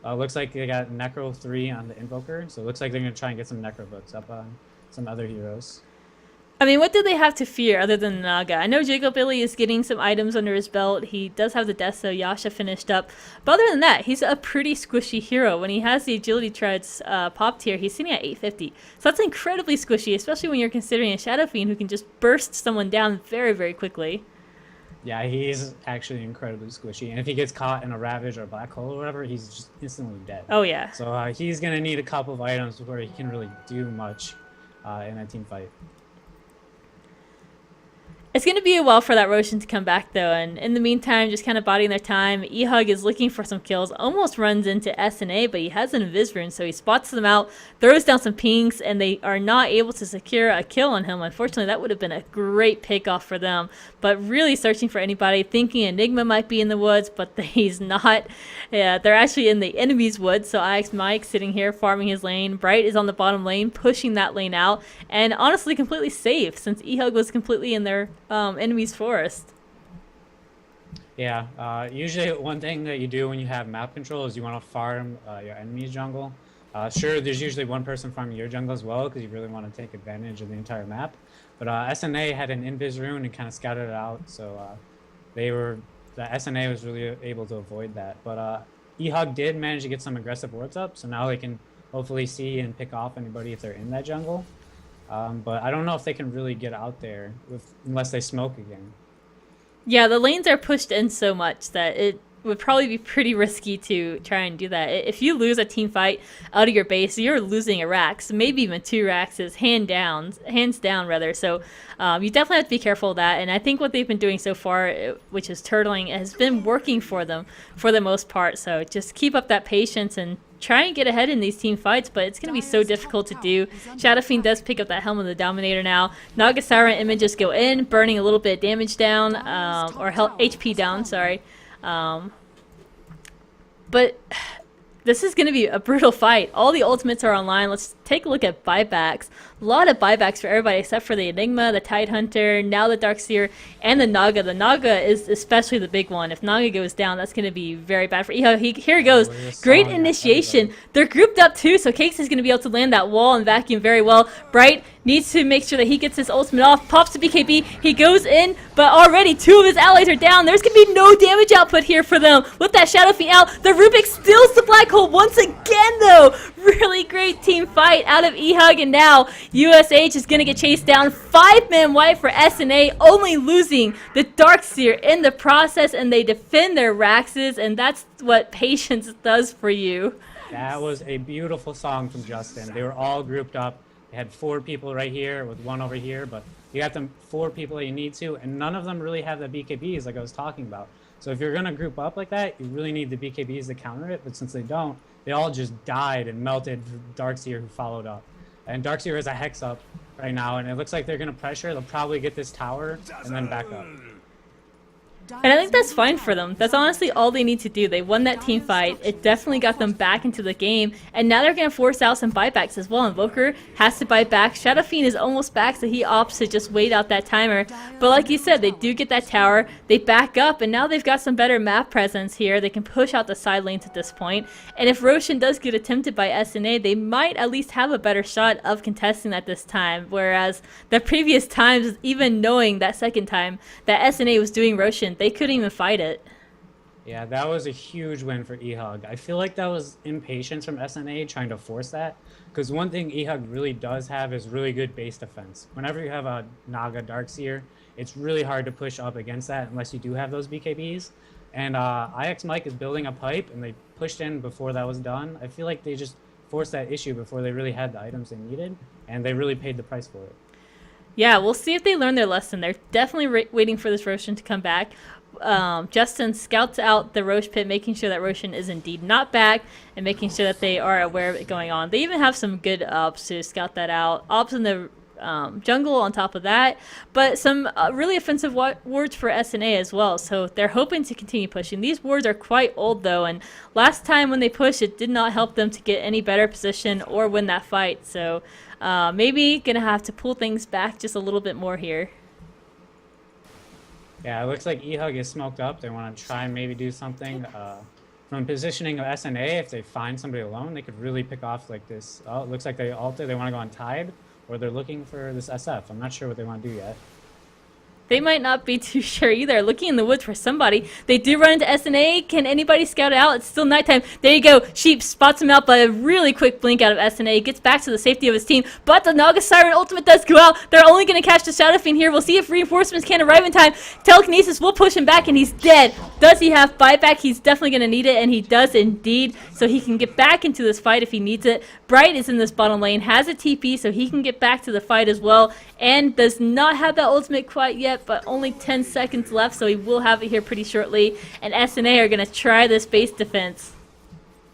looks like they got Necro 3 on the Invoker, so it looks like they're going to try and get some Necro books up on some other heroes. I mean, what do they have to fear other than Naga? I know Jugabilly is getting some items under his belt. He does have the Deso, Yasha finished up. But other than that, he's a pretty squishy hero. When he has the agility treads popped here, he's sitting at 850. So that's incredibly squishy, especially when you're considering a Shadow Fiend who can just burst someone down very, very quickly. Yeah, he's actually incredibly squishy. And if he gets caught in a Ravage or a Black Hole or whatever, he's just instantly dead. Oh, yeah. So he's going to need a couple of items before he can really do much in a team fight. It's going to be a while for that Roshan to come back, though, and in the meantime, just kind of biding their time. eHug is looking for some kills, almost runs into SNA, but he has an Invis rune, so he spots them out, throws down some pings, and they are not able to secure a kill on him. Unfortunately, that would have been a great pick-off for them, but really searching for anybody, thinking Enigma might be in the woods, but he's not. Yeah, they're actually in the enemy's woods, so IX Mike sitting here farming his lane. Bright is on the bottom lane, pushing that lane out, and honestly completely safe, since eHug was completely in their enemy's forest. Yeah, usually one thing that you do when you have map control is you want to farm your enemy's jungle. Sure, there's usually one person farming your jungle as well, because you really want to take advantage of the entire map. But SNA had an Invis rune and kind of scouted it out, so the SNA was really able to avoid that. But eHug did manage to get some aggressive wards up, so now they can hopefully see and pick off anybody if they're in that jungle. But I don't know if they can really get out there unless they smoke again. Yeah, the lanes are pushed in so much that it would probably be pretty risky to try and do that. If you lose a team fight out of your base, you're losing a Rax, maybe even 2 Raxes, hands down rather. So you definitely have to be careful of that. And I think what they've been doing so far, which is turtling, has been working for them for the most part. So just keep up that patience and try and get ahead in these team fights, but it's going to be so difficult to do. Shadow Fiend does pick up that Helm of the Dominator now. Nagasara and Images go in, burning a little bit of damage down, or HP down, sorry. But this is going to be a brutal fight. All the ultimates are online. Let's take a look at buybacks. A lot of buybacks for everybody except for the Enigma, the Tidehunter, now the Darkseer, and the Naga. The Naga is especially the big one. If Naga goes down, that's going to be very bad for eHug. Here it goes. Great initiation. They're grouped up too, so Cakes is going to be able to land that wall and vacuum very well. Bright needs to make sure that he gets his ultimate off. Pops to BKB. He goes in, but already 2 of his allies are down. There's going to be no damage output here for them. With that Shadow Fiend out, the Rubik steals the Black Hole once again, though. Really great team fight out of eHug, and now USH is going to get chased down. 5-man white for SNA, only losing the Darkseer in the process, and they defend their Raxes, and that's what patience does for you. That was a beautiful song from Justin. They were all grouped up. They had 4 people right here with 1 over here, but you got them 4 people that you need to, and none of them really have the BKBs like I was talking about. So if you're going to group up like that, you really need the BKBs to counter it, but since they don't, they all just died and melted for Darkseer, who followed up. And Darkseer has a Hex up right now, and it looks like they're going to pressure. They'll probably get this tower and then back up. And I think that's fine for them. That's honestly all they need to do. They won that team fight. It definitely got them back into the game. And now they're going to force out some buybacks as well. Invoker has to buy back. Shadow Fiend is almost back, so he opts to just wait out that timer. But like you said, they do get that tower. They back up, and now they've got some better map presence here. They can push out the side lanes at this point. And if Roshan does get attempted by SNA, they might at least have a better shot of contesting that this time. Whereas the previous times, even knowing that second time that SNA was doing Roshan, they couldn't even fight it. Yeah, that was a huge win for eHug. I feel like that was impatience from SNA trying to force that. Because one thing eHug really does have is really good base defense. Whenever you have a Naga Darkseer, it's really hard to push up against that unless you do have those BKBs. And IX Mike is building a pipe, and they pushed in before that was done. I feel like they just forced that issue before they really had the items they needed, and they really paid the price for it. Yeah, we'll see if they learn their lesson. They're definitely waiting for this Roshan to come back. Justin scouts out the Roche pit, making sure that Roshan is indeed not back, and making sure that they are aware of it going on. They even have some good ops to scout that out. Ops in the jungle on top of that, but some really offensive wards for SNA as well, so they're hoping to continue pushing. These wards are quite old though, and last time when they pushed, it did not help them to get any better position or win that fight, so maybe gonna have to pull things back just a little bit more here. Yeah, it looks like eHug is smoked up. They want to try and maybe do something. From positioning of SNA, if they find somebody alone, they could really pick off like this. Oh, it looks like they ulted. They want to go on Tide, or they're looking for this SF. I'm not sure what they want to do yet. They might not be too sure either. Looking in the woods for somebody. They do run into SNA. Can anybody scout it out? It's still nighttime. There you go. Sheep spots him out by a really quick blink out of SNA. Gets back to the safety of his team. But the Naga Siren ultimate does go out. They're only going to catch the Shadow Fiend here. We'll see if reinforcements can arrive in time. Telekinesis will push him back, and he's dead. Does he have buyback? He's definitely going to need it, and he does indeed. So he can get back into this fight if he needs it. Bright is in this bottom lane. Has a TP, so he can get back to the fight as well. And does not have that ultimate quite yet, but only 10 seconds left, so he will have it here pretty shortly. And SNA are going to try this base defense.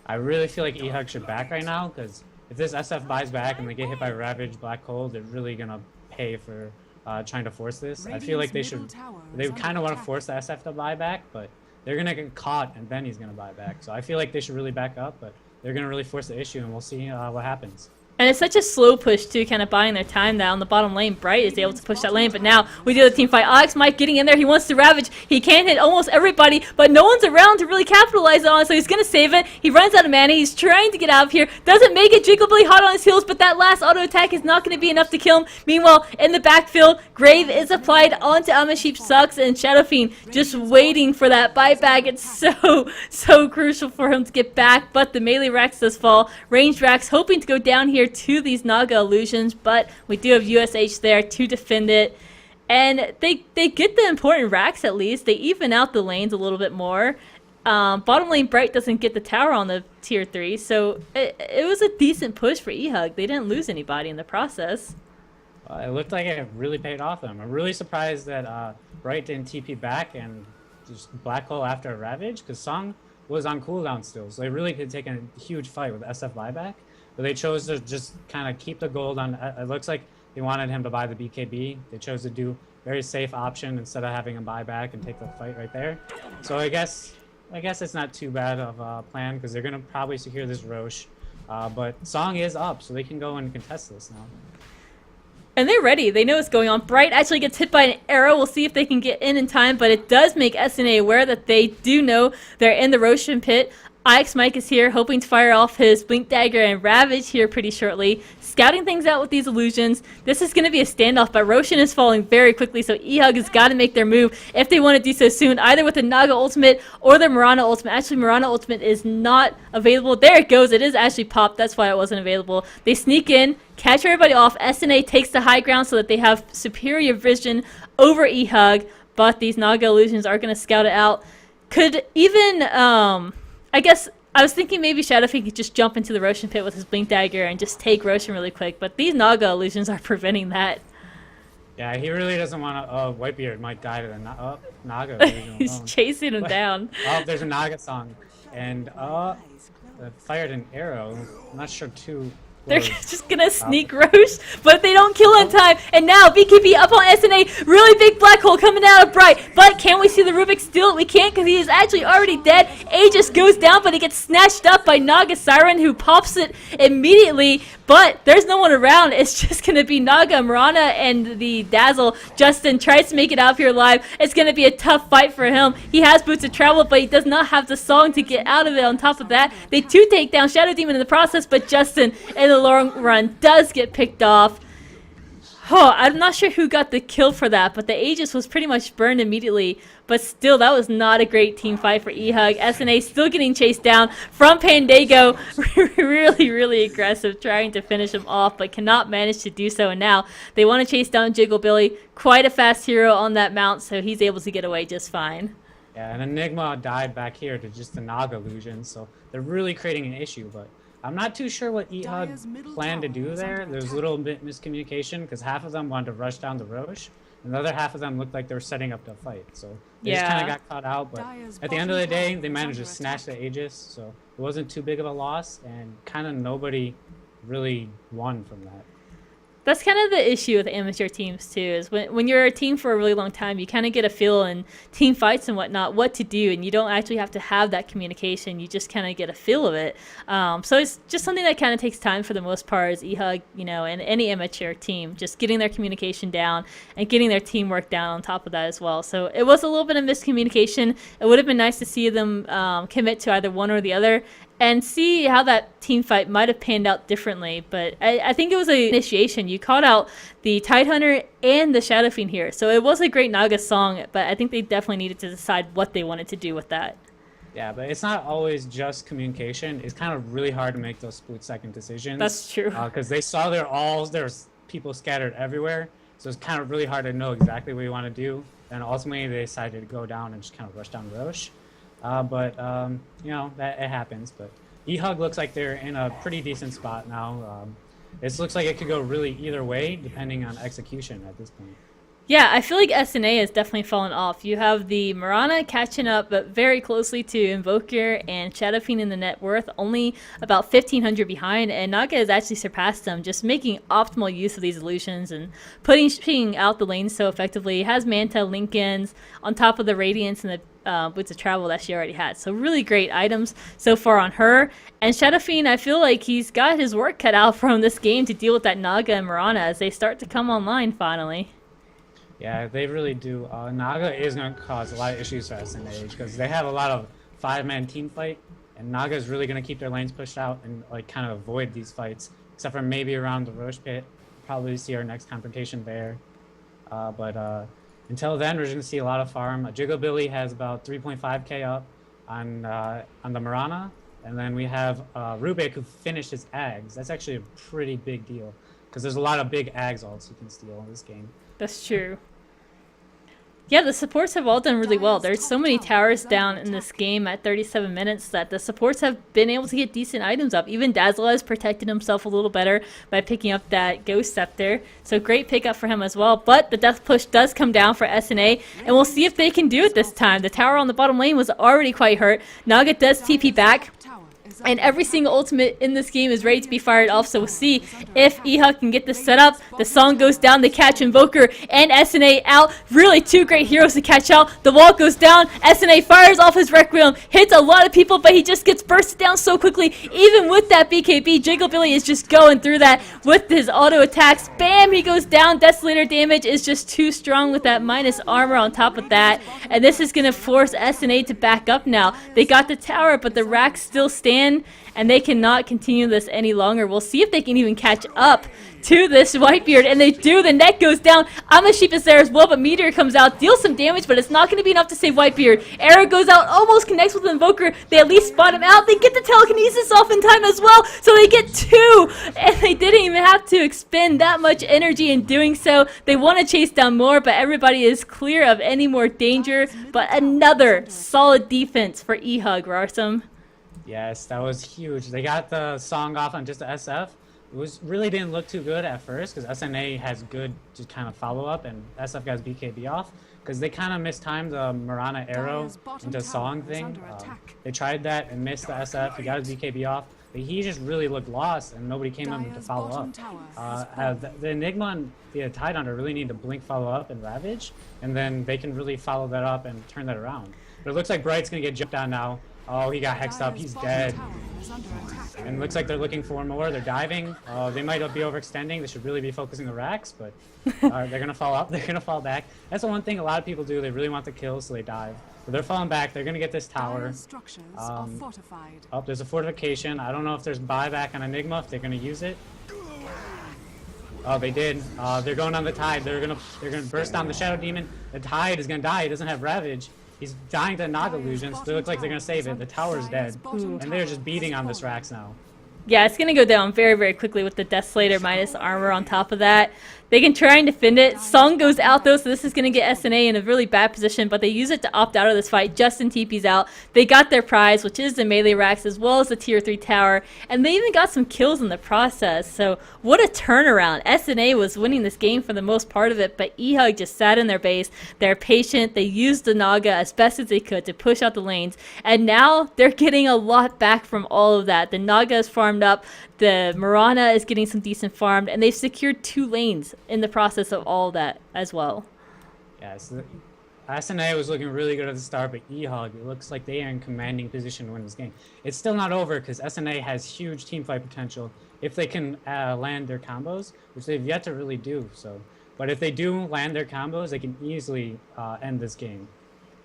I really feel like eHug should back right now, because if this SF buys back and they get hit by Ravage, Black Hole, they're really going to pay for trying to force this. I feel like they kind of want to force the SF to buy back, but they're going to get caught, and then he's going to buy back. So I feel like they should really back up, but they're going to really force the issue, and we'll see what happens. And it's such a slow push, too, kind of buying their time now. On the bottom lane, Bright is able to push that lane, but now we do the team fight. Alex Mike getting in there. He wants to Ravage. He can hit almost everybody, but no one's around to really capitalize on it, so he's going to save it. He runs out of mana. He's trying to get out of here. Doesn't make it. Jigglypuff hot on his heels, but that last auto attack is not going to be enough to kill him. Meanwhile, in the backfield, Grave is applied onto Amasheep Sucks, and Shadow Fiend just waiting for that buyback. It's so crucial for him to get back, but the melee racks does fall. Ranged racks hoping to go down here to these Naga illusions, but we do have USH there to defend it, and they get the important racks at least. They even out the lanes a little bit more. Bottom lane Bright doesn't get the tower on the tier 3, so it was a decent push for eHug. They didn't lose anybody in the process. It looked like it really paid off them. I'm really surprised that Bright didn't TP back and just Black Hole after a Ravage, because Song was on cooldown still, so they really could take a huge fight with SF buyback. But they chose to just kind of keep the gold on. It looks like they wanted him to buy the BKB. They chose to do very safe option instead of having him buy back and take the fight right there. So I guess it's not too bad of a plan, because they're gonna probably secure this Roche. But Song is up, so they can go and contest this now. And they're ready. They know what's going on. Bright actually gets hit by an arrow. We'll see if they can get in time, but it does make SNA aware that they do know they're in the Roshan pit. IX Mike is here, hoping to fire off his Blink Dagger and Ravage here pretty shortly. Scouting things out with these illusions. This is going to be a standoff, but Roshan is falling very quickly, so eHug has got to make their move if they want to do so soon, either with the Naga ultimate or the Mirana ultimate. Actually, Mirana ultimate is not available. There it goes. It is actually popped. That's why it wasn't available. They sneak in, catch everybody off. SNA takes the high ground so that they have superior vision over eHug, but these Naga illusions are going to scout it out. Could even... I guess I was thinking maybe Shadowfiend could just jump into the Roshan pit with his Blink Dagger and just take Roshan really quick, but these Naga illusions are preventing that. Yeah, he really doesn't want to. Whitebeard might die to the Naga illusion. He's chasing him down. Oh, there's a Naga song, and fired an arrow. I'm not sure too They're Whoa. just gonna sneak Roche, but they don't kill in time. And now BKB up on SNA. Really big black hole coming out of Bright. But can we see the Rubik steal it? We can't because he is actually already dead. Aegis goes down, but he gets snatched up by Naga Siren, who pops it immediately. But there's no one around. It's just gonna be Naga, Marana, and the Dazzle. Justin tries to make it out here alive. It's gonna be a tough fight for him. He has boots of travel, but he does not have the song to get out of it. On top of that, they do take down Shadow Demon in the process, but Justin, in the long run, does get picked off. Oh, I'm not sure who got the kill for that, but the Aegis was pretty much burned immediately. But still, that was not a great team fight for eHug. SNA still getting chased down from Pandago. Really aggressive, trying to finish him off, but cannot manage to do so. And now they want to chase down Jiggle Billy. Quite a fast hero on that mount, so he's able to get away just fine. Yeah, and Enigma died back here to just the Naga illusion, so they're really creating an issue, but I'm not too sure what eHug planned to do there. There's a little bit miscommunication because half of them wanted to rush down the Roche, and the other half of them looked like they were setting up the fight. So they just kind of got caught out, but at the end of the day, they managed to snatch the Aegis, so it wasn't too big of a loss, and kind of nobody really won from that. That's kind of the issue with amateur teams too, is when you're a team for a really long time, you kind of get a feel in team fights and whatnot what to do, and you don't actually have to have that communication. You just kind of get a feel of it. So it's just something that kind of takes time for the most part as eHug, you know, and any amateur team, just getting their communication down and getting their teamwork down on top of that as well. So it was a little bit of miscommunication. It would have been nice to see them commit to either one or the other and see how that team fight might have panned out differently. But I think it was an initiation. You called out the Tidehunter and the Shadow Fiend here. So it was a great Naga song, but I think they definitely needed to decide what they wanted to do with that. Yeah, but it's not always just communication. It's kind of really hard to make those split-second decisions. That's true. Because they saw there's people scattered everywhere, so it's kind of really hard to know exactly what you want to do. And ultimately, they decided to go down and just kind of rush down Roche. You know, that it happens. But eHug looks like they're in a pretty decent spot now. It looks like it could go really either way, depending on execution at this point. Yeah, I feel like SNA has definitely fallen off. You have the Marana catching up, but very closely to Invoker and Shadow Fiend in the net worth, only about 1,500 behind, and Naga has actually surpassed them, just making optimal use of these illusions and putting out the lanes so effectively. Has Manta, Lincolns, on top of the Radiance and the Boots of Travel that she already had. So really great items so far on her. And Shadow Fiend, I feel like he's got his work cut out from this game to deal with that Naga and Marana as they start to come online finally. Yeah, they really do. Naga is going to cause a lot of issues for SNA because they have a lot of five-man team fight, and Naga is really going to keep their lanes pushed out and like kind of avoid these fights, except for maybe around the Roche pit. Probably see our next confrontation there. Until then, we're going to see a lot of farm. Jiggle Billy has about 3.5k up on the Marana, and then we have Rubik who finished his Ags. That's actually a pretty big deal because there's a lot of big Ags ults you can steal in this game. That's true. Yeah, the supports have all done really well. There's so many towers down in this game at 37 minutes that the supports have been able to get decent items up. Even Dazzle has protected himself a little better by picking up that Ghost Scepter. So great pickup for him as well. But the death push does come down for SNA, and we'll see if they can do it this time. The tower on the bottom lane was already quite hurt. Naga does TP back. And every single ultimate in this game is ready to be fired off, so we'll see if eHug can get this set up. The song goes down, they catch Invoker and SNA out. Really two great heroes to catch out. The wall goes down, SNA fires off his Requiem, hits a lot of people, but he just gets bursted down so quickly. Even with that BKB, Jiggle Billy is just going through that with his auto attacks. Bam, he goes down. Desolator damage is just too strong with that minus armor on top of that. And this is going to force SNA to back up now. They got the tower, but the racks still stand, and they cannot continue this any longer. We'll see if they can even catch up to this Whitebeard, and they do. The net goes down. Sheep is there as well, but Meteor comes out, deals some damage, but it's not going to be enough to save Whitebeard. Arrow goes out, almost connects with Invoker. They at least spot him out. They get the telekinesis off in time as well, so they get two, and they didn't even have to expend that much energy in doing so. They want to chase down more, but everybody is clear of any more danger. But another solid defense for eHug, Rarsum. Yes, that was huge. They got the song off on just the SF. It really didn't look too good at first because SNA has good just kind of follow-up, and SF got his BKB off because they kind of mistimed the Marana arrow into song thing. They tried that and missed the SF. He got his BKB off, but he just really looked lost, and nobody came in to Dire's follow bottom up. tower has The Enigma and the Tide Hunter really need to blink, follow up, and Ravage, and then they can really follow that up and turn that around. But it looks like Bright's gonna get jumped on now. Oh, he got hexed up. He's dead. And looks like they're looking for more. They're diving. They might be overextending. They should really be focusing the racks, but they're gonna fall up. They're gonna fall back. That's the one thing a lot of people do. They really want the kills, so they dive. But they're falling back. They're gonna get this tower. Structures are fortified. Oh, there's a fortification. I don't know if there's buyback on Enigma, if they're gonna use it. Oh, they did. They're going on the Tide. They're gonna burst down the Shadow Demon. The Tide is gonna die. He doesn't have Ravage. He's dying to Naga illusions. They look like they're gonna save it. The tower's dead, and they're just beating on this Rax now. Yeah, it's going to go down very, very quickly with the Death Slater minus armor on top of that. They can try and defend it. Song goes out, though, so this is going to get SNA in a really bad position, but they use it to opt out of this fight. Justin TP's out. They got their prize, which is the melee racks, as well as the tier 3 tower, and they even got some kills in the process. So what a turnaround. SNA was winning this game for the most part of it, but eHug just sat in their base. They're patient. They used the Naga as best as they could to push out the lanes, and now they're getting a lot back from all of that. The Naga is farmed up. The Mirana is getting some decent farmed, and they've secured 2 lanes in the process of all of that as well. Yeah, so SNA was looking really good at the start, but eHug, it looks like they are in commanding position to win this game. It's still not over because SNA has huge team fight potential if they can land their combos, which they've yet to really do. So, but if they do land their combos, they can easily end this game.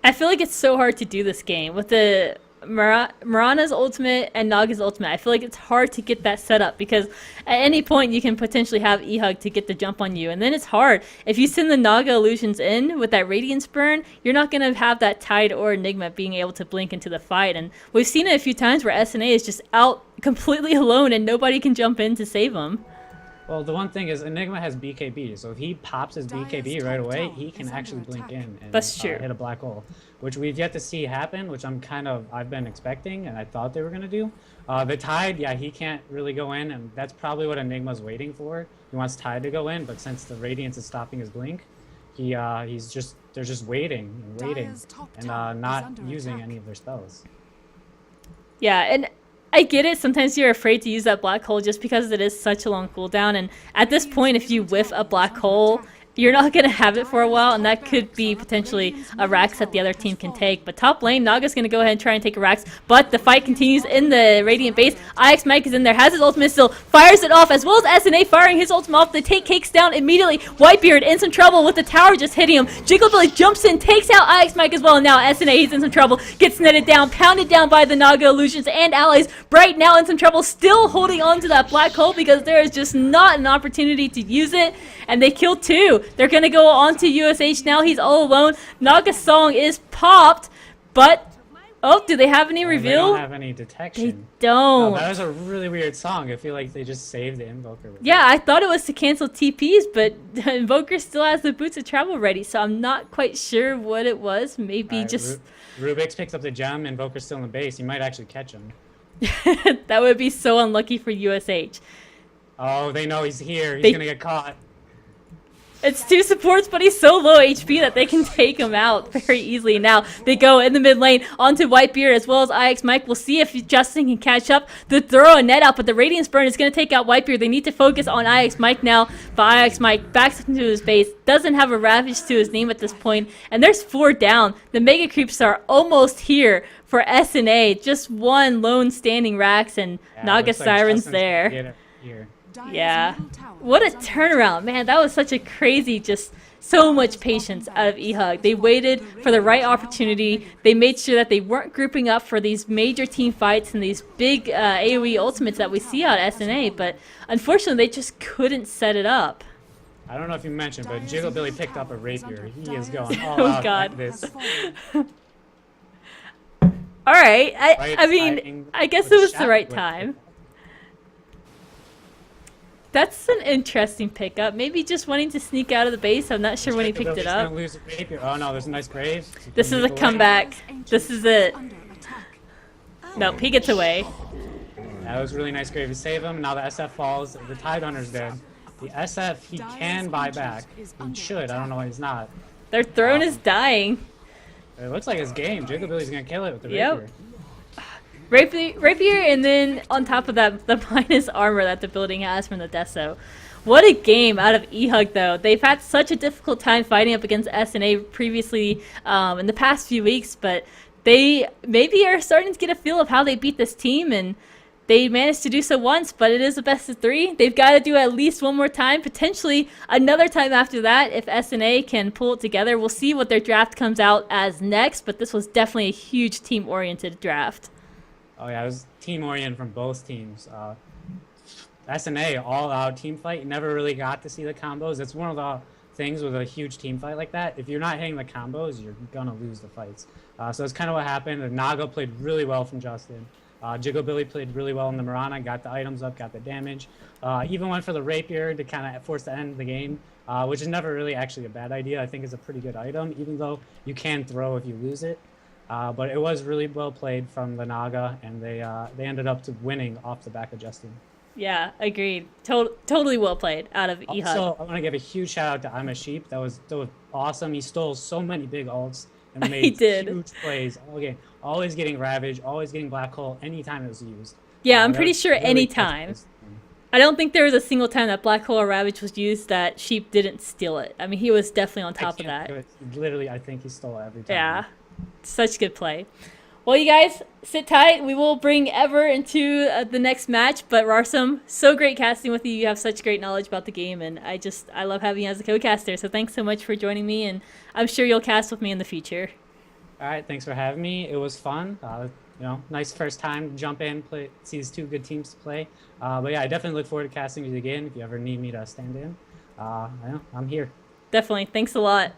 I feel like it's so hard to do this game with the Mirana's ultimate and Naga's ultimate. I feel like it's hard to get that set up because at any point you can potentially have eHug to get the jump on you, and then it's hard. If you send the Naga illusions in with that Radiance burn, you're not going to have that Tide or Enigma being able to blink into the fight, and we've seen it a few times where SNA is just out completely alone and nobody can jump in to save them. Well, the one thing is Enigma has BKB, so if he pops his BKB right away, he can actually blink in and hit a black hole, which we've yet to see happen, which I've been expecting and I thought they were going to do. The Tide, yeah, he can't really go in, and that's probably what Enigma's waiting for. He wants Tide to go in, but since the Radiance is stopping his blink, they're just waiting and not using any of their spells. Yeah, and I get it. Sometimes you're afraid to use that black hole just because it is such a long cooldown. And at this point, if you whiff a black hole, you're not going to have it for a while, and that could be potentially a Rax that the other team can take. But top lane, Naga's going to go ahead and try and take a Rax, but the fight continues in the Radiant base. IX Mike is in there, has his ultimate still, fires it off, as well as SNA firing his ultimate off. They take Cakes down immediately. Whitebeard in some trouble with the tower just hitting him. Jigglebilly jumps in, takes out IX Mike as well, and now SNA, he's in some trouble, gets netted down, pounded down by the Naga illusions and allies. Bright now in some trouble, still holding on to that black hole because there is just not an opportunity to use it, and they kill 2. They're going to go on to USH now. He's all alone. Naga's song is popped, but... Oh, do they have any reveal? They don't have any detection. They don't. That was a really weird song. I feel like they just saved the Invoker. Yeah, I thought it was to cancel TPs, but Invoker still has the Boots of Travel ready, so I'm not quite sure what it was. Maybe just... Rubik's picks up the gem. Invoker's still in the base. He might actually catch him. That would be so unlucky for USH. Oh, they know he's here. He's going to get caught. It's 2 supports, but he's so low HP that they can take him out very easily. Now they go in the mid lane onto Whitebeard as well as IX Mike. We'll see if Justin can catch up to throw a net out, but the Radiance Burn is going to take out Whitebeard. They need to focus on IX Mike now, but IX Mike backs into his base, doesn't have a Ravage to his name at this point, and there's 4 down. The Mega Creeps are almost here for SNA. Just 1 lone standing Rax, and Naga Siren's there. Yeah. What a turnaround, man. That was such a crazy, just so much patience out of eHug. They waited for the right opportunity. They made sure that they weren't grouping up for these major team fights and these big AoE ultimates that we see out at SNA, but unfortunately they just couldn't set it up. I don't know if you mentioned, but Jigglebilly picked up a rapier. He is going all out at this. Alright, I mean, I guess it was the right time. That's an interesting pickup. Maybe just wanting to sneak out of the base. I'm not sure when he picked it up. Oh no, there's a nice grave. This is a comeback. This is it. Nope, he gets away. That was a really nice grave to save him. Now the SF falls. The Tide Hunter's dead. The SF, he can buy back. He should. I don't know why he's not. Their throne is dying. It looks like his game. Jigglebilly's gonna kill it with the rapier. Rapier, and then on top of that, the minus armor that the building has from the Deso. What a game out of eHug, though. They've had such a difficult time fighting up against SNA previously in the past few weeks, but they maybe are starting to get a feel of how they beat this team, and they managed to do so once, but it is a best of 3. They've got to do it at least one more time, potentially another time after that if SNA can pull it together. We'll see what their draft comes out as next, but this was definitely a huge team-oriented draft. Oh yeah, it was team-oriented from both teams. SNA all-out team fight. You never really got to see the combos. It's one of the things with a huge team fight like that. If you're not hitting the combos, you're gonna lose the fights. So it's kind of what happened. The Naga played really well from Justin. Jiggle Billy played really well in the Mirana, got the items up, got the damage. Even went for the Rapier to kind of force the end of the game, which is never really actually a bad idea. I think it's a pretty good item, even though you can throw if you lose it. But it was really well played from the Naga, and they ended up winning off the back of Justin. Yeah, agreed. Totally well played out of eHug. Also, I want to give a huge shout out to I'm a Sheep. That was awesome. He stole so many big ults and made huge plays all game. Always getting Ravage, always getting Black Hole anytime it was used. Yeah, I'm pretty sure anytime. I don't think there was a single time that Black Hole or Ravage was used that Sheep didn't steal it. I mean, he was definitely on top of that. Literally, I think he stole it every time. Yeah, such good play. Well, you guys, sit tight. We will bring Ever into the next match. But Rarsum, so great casting with you. You have such great knowledge about the game, and I love having you as a co-caster. So thanks so much for joining me, and I'm sure you'll cast with me in the future. All right, thanks for having me. It was fun. Nice first time to jump in, see these two good teams to play. But yeah, I definitely look forward to casting with you again. If you ever need me to stand in, I'm here. Definitely. Thanks a lot.